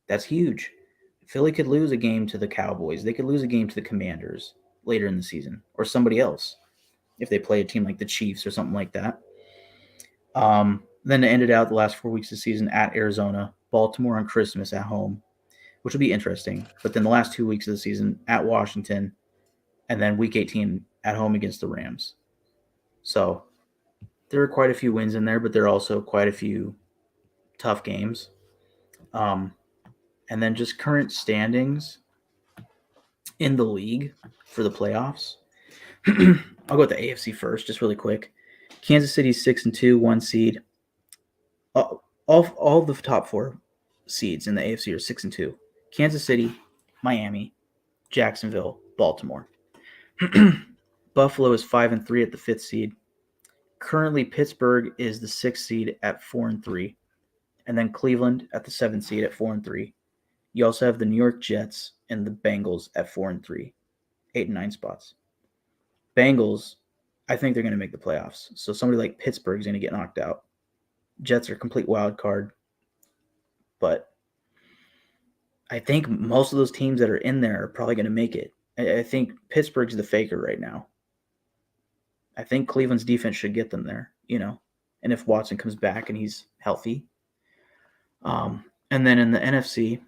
that's huge. Philly could lose a game to the Cowboys. They could lose a game to the Commanders later in the season, or somebody else if they play a team like the Chiefs or something like that. Then to end it out the last 4 weeks of the season at Arizona, Baltimore on Christmas at home, which will be interesting. But then the last 2 weeks of the season at Washington, and then week 18 at home against the Rams. So there are quite a few wins in there, but there are also quite a few tough games. And then just current standings in the league for the playoffs. I'll go with the AFC first, just really quick. Kansas City's 6-2, 1 seed. All the top 4 seeds in the AFC are 6-2. Kansas City, Miami, Jacksonville, Baltimore. Buffalo is 5-3 at the 5th seed. Currently, Pittsburgh is the 6th seed at 4-3, and then Cleveland at the 7th seed at 4-3. You also have the New York Jets and the Bengals at 4-3, 8 and 9 spots. Bengals, I think they're going to make the playoffs. So somebody like Pittsburgh is going to get knocked out. Jets are a complete wild card, but I think most of those teams that are in there are probably going to make it. I think Pittsburgh's the faker right now. I think Cleveland's defense should get them there, and if Watson comes back and he's healthy. And then in the NFC,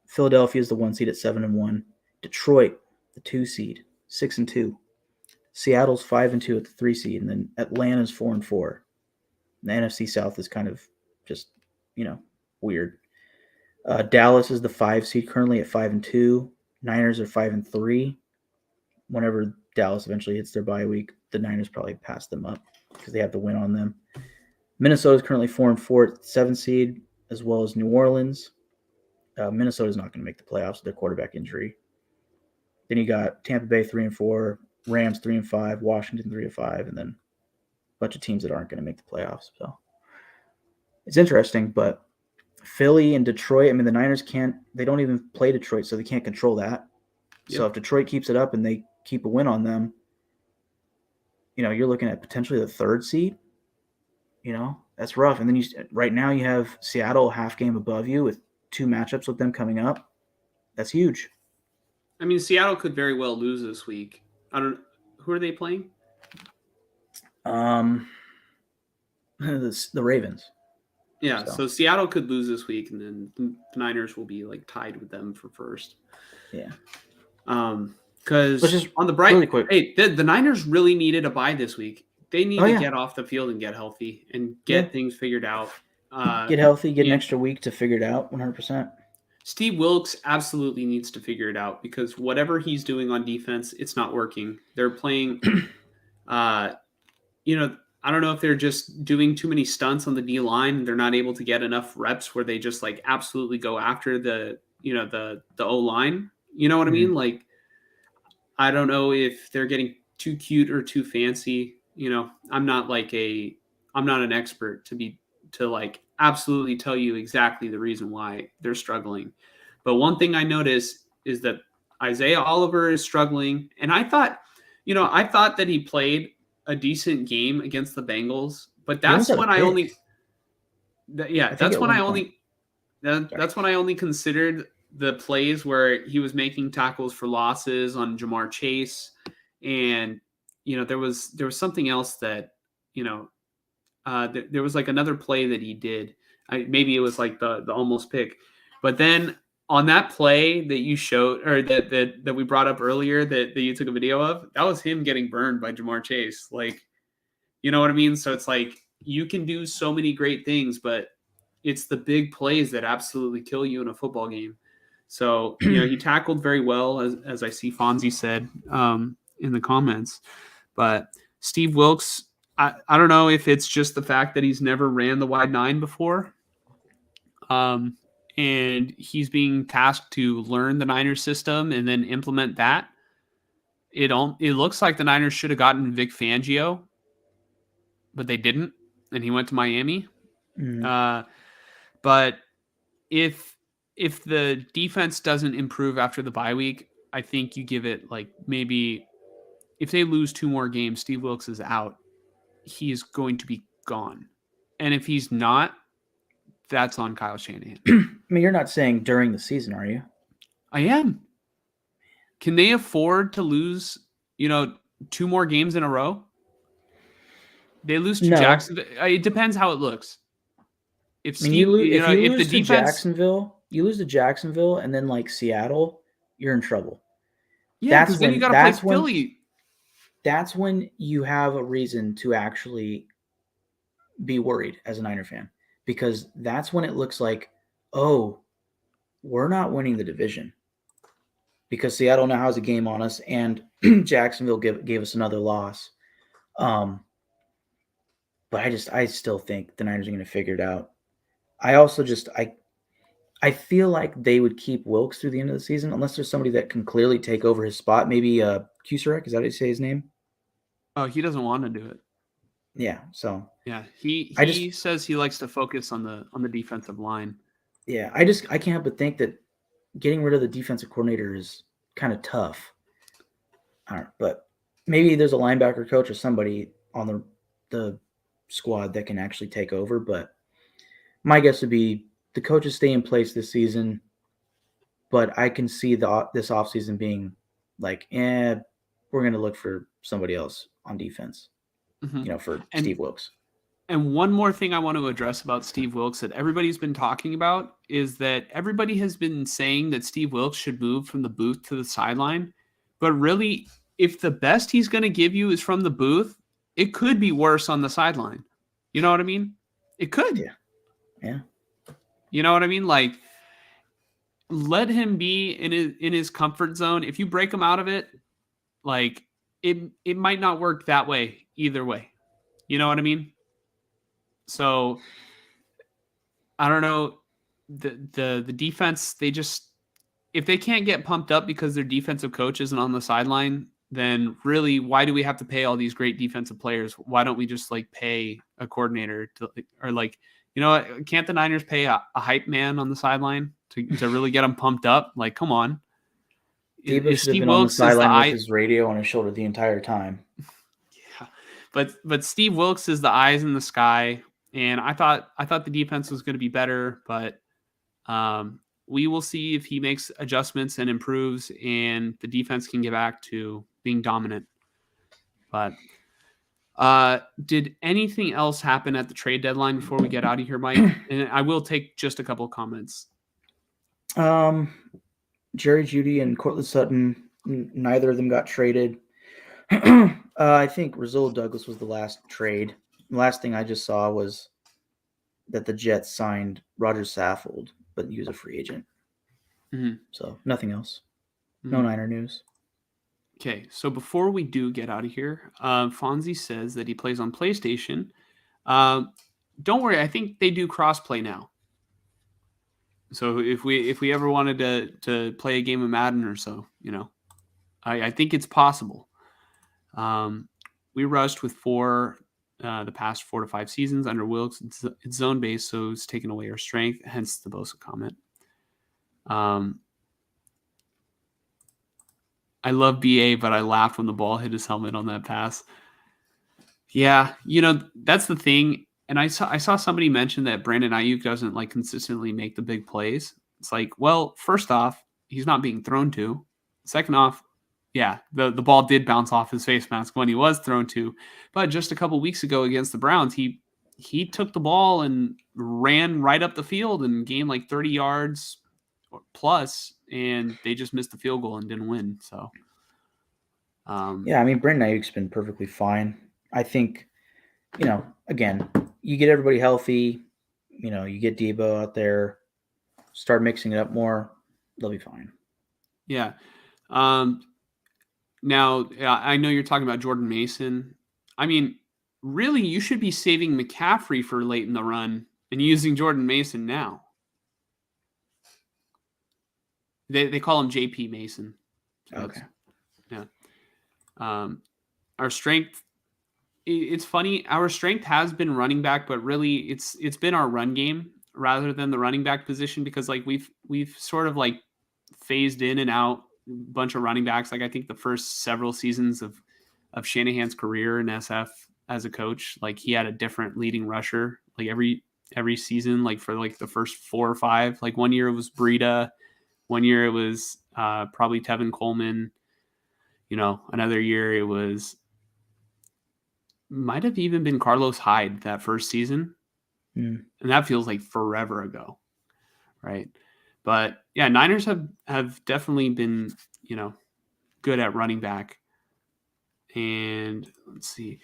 Philadelphia is the 1 seed at 7-1. Detroit, the 2 seed, 6-2. Seattle's 5-2 at the 3 seed, and then Atlanta's 4-4. The NFC South is kind of just, weird. Dallas is the 5 seed currently at 5-2. Niners are 5-3. Whenever Dallas eventually hits their bye week, the Niners probably pass them up because they have the win on them. Minnesota is currently 4-4 at 7 seed, as well as New Orleans. Minnesota is not going to make the playoffs with their quarterback injury. Then you got Tampa Bay 3-4, Rams 3-5, Washington 3-5, and then a bunch of teams that aren't going to make the playoffs. So it's interesting, but Philly and Detroit, the Niners they don't even play Detroit, so they can't control that. Yep. So if Detroit keeps it up and they keep a win on them, you're looking at potentially the 3rd seed. That's rough. And then right now you have Seattle half game above you with 2 matchups with them coming up. That's huge. Seattle could very well lose this week. Who are they playing? The Ravens. Yeah, so Seattle could lose this week, and then the Niners will be tied with them for first. Yeah. Because on the bright, really quick, hey, the Niners really needed a bye this week. They need to get off the field and get healthy and get things figured out. Get healthy, get an extra week to figure it out 100%. Steve Wilks absolutely needs to figure it out because whatever he's doing on defense, it's not working. They're playing, I don't know if they're just doing too many stunts on the D line. They're not able to get enough reps where they just absolutely go after the O line. You know what I mean? I don't know if they're getting too cute or too fancy. I'm not an expert to absolutely tell you exactly the reason why they're struggling. But one thing I noticed is that Isaiah Oliver is struggling. And I thought that he played a decent game against the Bengals, but that's when I only considered the plays where he was making tackles for losses on Jamar Chase. And, there was something else that, there was another play that he did. Maybe it was the almost pick, but then on that play that you showed or that we brought up earlier that you took a video of, that was him getting burned by Jamar Chase. You know what I mean? So it's you can do so many great things, but it's the big plays that absolutely kill you in a football game. So, he tackled very well, as I see Fonzie said in the comments. But Steve Wilks, I don't know if it's just the fact that he's never ran the wide 9 before. And he's being tasked to learn the Niners system and then implement that. It looks like the Niners should have gotten Vic Fangio, but they didn't, and he went to Miami. Mm-hmm. But if the defense doesn't improve after the bye week, I think you give it maybe if they lose 2 more games, Steve Wilks is out. He's going to be gone. And if he's not, that's on Kyle Shanahan. You're not saying during the season, are you? I am. Can they afford to lose, 2 more games in a row? They lose to Jacksonville. It depends how it looks. If you lose to Jacksonville and then Seattle, you're in trouble. Yeah, because then you got to play Philly. That's when you have a reason to actually be worried as a Niner fan, because that's when it looks like, oh, we're not winning the division because Seattle now has a game on us and Jacksonville gave us another loss. But I still think the Niners are going to figure it out. I also just I feel like they would keep Wilkes through the end of the season unless there's somebody that can clearly take over his spot. Maybe Kuserek, is that how you say his name? Oh, he doesn't want to do it. Yeah. So Yeah, he I just says he likes to focus on the defensive line. yeah, I can't help but think that getting rid of the defensive coordinator is kind of tough. But maybe there's a linebacker coach or somebody on the squad that can actually take over. But my guess would be the coaches stay in place this season, but I can see this offseason being like, we're going to look for somebody else on defense, Mm-hmm. for And Steve Wilkes. And one more thing I want to address about Steve Wilkes that everybody's been talking about is that everybody has been saying that Steve Wilkes should move from the booth to the sideline. But really, if the best he's going to give you is from the booth, it could be worse on the sideline. You know what I mean? It could. Yeah. You know what I mean? Like, let him be in his comfort zone. If you break him out of it, like it might not work that way either way. You know what I mean? So I don't know. The defense, they just, if they can't get pumped up because their defensive coach isn't on the sideline, then really why do we have to pay all these great defensive players? Why don't we just like pay a coordinator to, or like, can't the Niners pay a hype man on the sideline to really get them pumped up? Like, come on. Debo should have been on the sideline with his radio on his shoulder the entire time. Yeah, but Steve Wilkes is the eyes in the sky. And I thought the defense was going to be better, but we will see if he makes adjustments and improves, and the defense can get back to being dominant. But did anything else happen at the trade deadline before we get out of here, Mike? And I will take just a couple of comments. Jerry Jeudy and Courtland Sutton, neither of them got traded. I think Rasul Douglas was the last trade. The last thing I just saw was that the Jets signed Roger Saffold, but he was a free agent. Mm-hmm. So nothing else. Mm-hmm. No Niner news. Okay, so before we do get out of here, Fonzie says that he plays on PlayStation. Don't worry, I think they do crossplay now. So if we ever wanted to play a game of Madden or so, I think it's possible. We rushed with the past 4 to 5 seasons under Wilkes. It's zone based, so it's taken away our strength. Hence the Bosa comment. I love BA, but I laughed when the ball hit his helmet on that pass. Yeah, that's the thing. And I saw somebody mention that Brandon Ayuk doesn't like consistently make the big plays. It's like, well, first off, he's not being thrown to. Second off, yeah, the ball did bounce off his face mask when he was thrown to. But just a couple weeks ago against the Browns, he took the ball and ran right up the field and gained like 30 yards plus, and they just missed the field goal and didn't win. So, yeah, I mean, Brandon Ayuk's been perfectly fine. I think, again, you get everybody healthy, you get Debo out there, start mixing it up more, they'll be fine. Yeah. Now, I know you're talking about Jordan Mason. I mean, really, you should be saving McCaffrey for late in the run and using Jordan Mason now. They call him JP Mason. So okay. Yeah. Our strength, it's funny. Our strength has been running back, but really it's been our run game rather than the running back position, because like we've sort of like phased in and out a bunch of running backs. Like I think the first several seasons of Shanahan's career in SF as a coach, like he had a different leading rusher, like every season, like for like the first 4 or 5, like one year it was Breida, one year it was probably Tevin Coleman, another year it was, might have even been Carlos Hyde that first season. And that feels like forever ago. Right. But yeah, Niners have definitely been, good at running back. And let's see.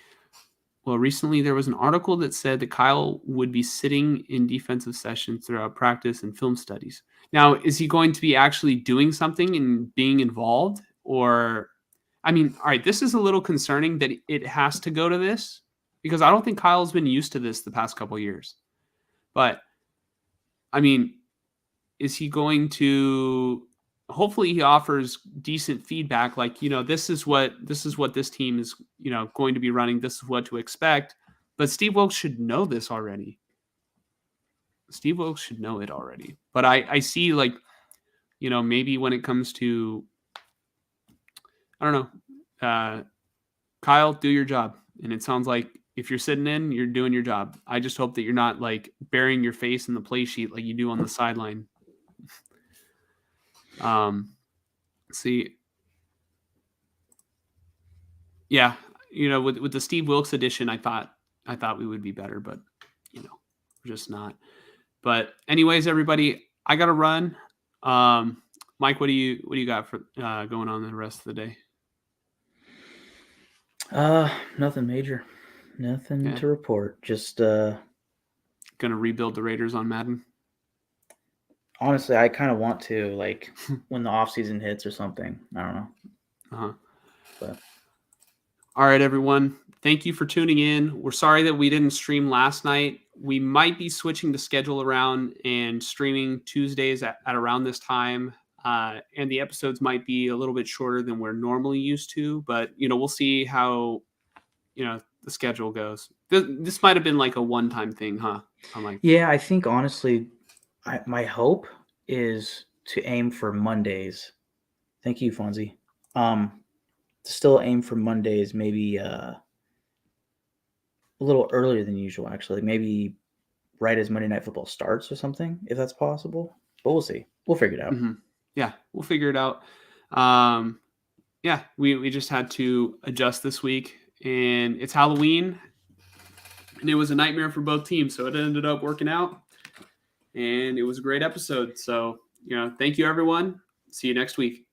Well, recently there was an article that said that Kyle would be sitting in defensive sessions throughout practice and film studies. Now, is he going to be actually doing something and being involved? Or, I mean, all right, this is a little concerning that it has to go to this. because I don't think Kyle's been used to this the past couple of years. But I mean, is he going to? Hopefully, he offers decent feedback. Like, this is what this team is, going to be running. This is what to expect. But Steve Wilks should know this already. Steve Wilks should know it already. But I see, like, maybe when it comes to, I don't know, Kyle, do your job. And it sounds like if you're sitting in, you're doing your job. I just hope that you're not like burying your face in the play sheet like you do on the sideline. See, yeah, with the Steve Wilks edition, I thought we would be better, but we're just not. But anyways, everybody, I gotta run. Mike, what do you got for going on the rest of the day? Nothing major. Nothing to report. Just gonna rebuild the Raiders on Madden. Honestly, I kind of want to, like, when the off season hits or something. I don't know. But all right, everyone. Thank you for tuning in. We're sorry that we didn't stream last night. We might be switching the schedule around and streaming Tuesdays at around this time. And the episodes might be a little bit shorter than we're normally used to, but we'll see how the schedule goes. This might have been like a one-time thing, huh? Yeah, I think honestly, my hope is to aim for Mondays. Thank you, Fonzie. To still aim for Mondays, maybe a little earlier than usual, actually. Maybe right as Monday Night Football starts or something, if that's possible. But we'll see. We'll figure it out. Mm-hmm. Yeah, we'll figure it out. Yeah, we just had to adjust this week, and it's Halloween, and it was a nightmare for both teams, so it ended up working out, and it was a great episode. So, thank you, everyone. See you next week.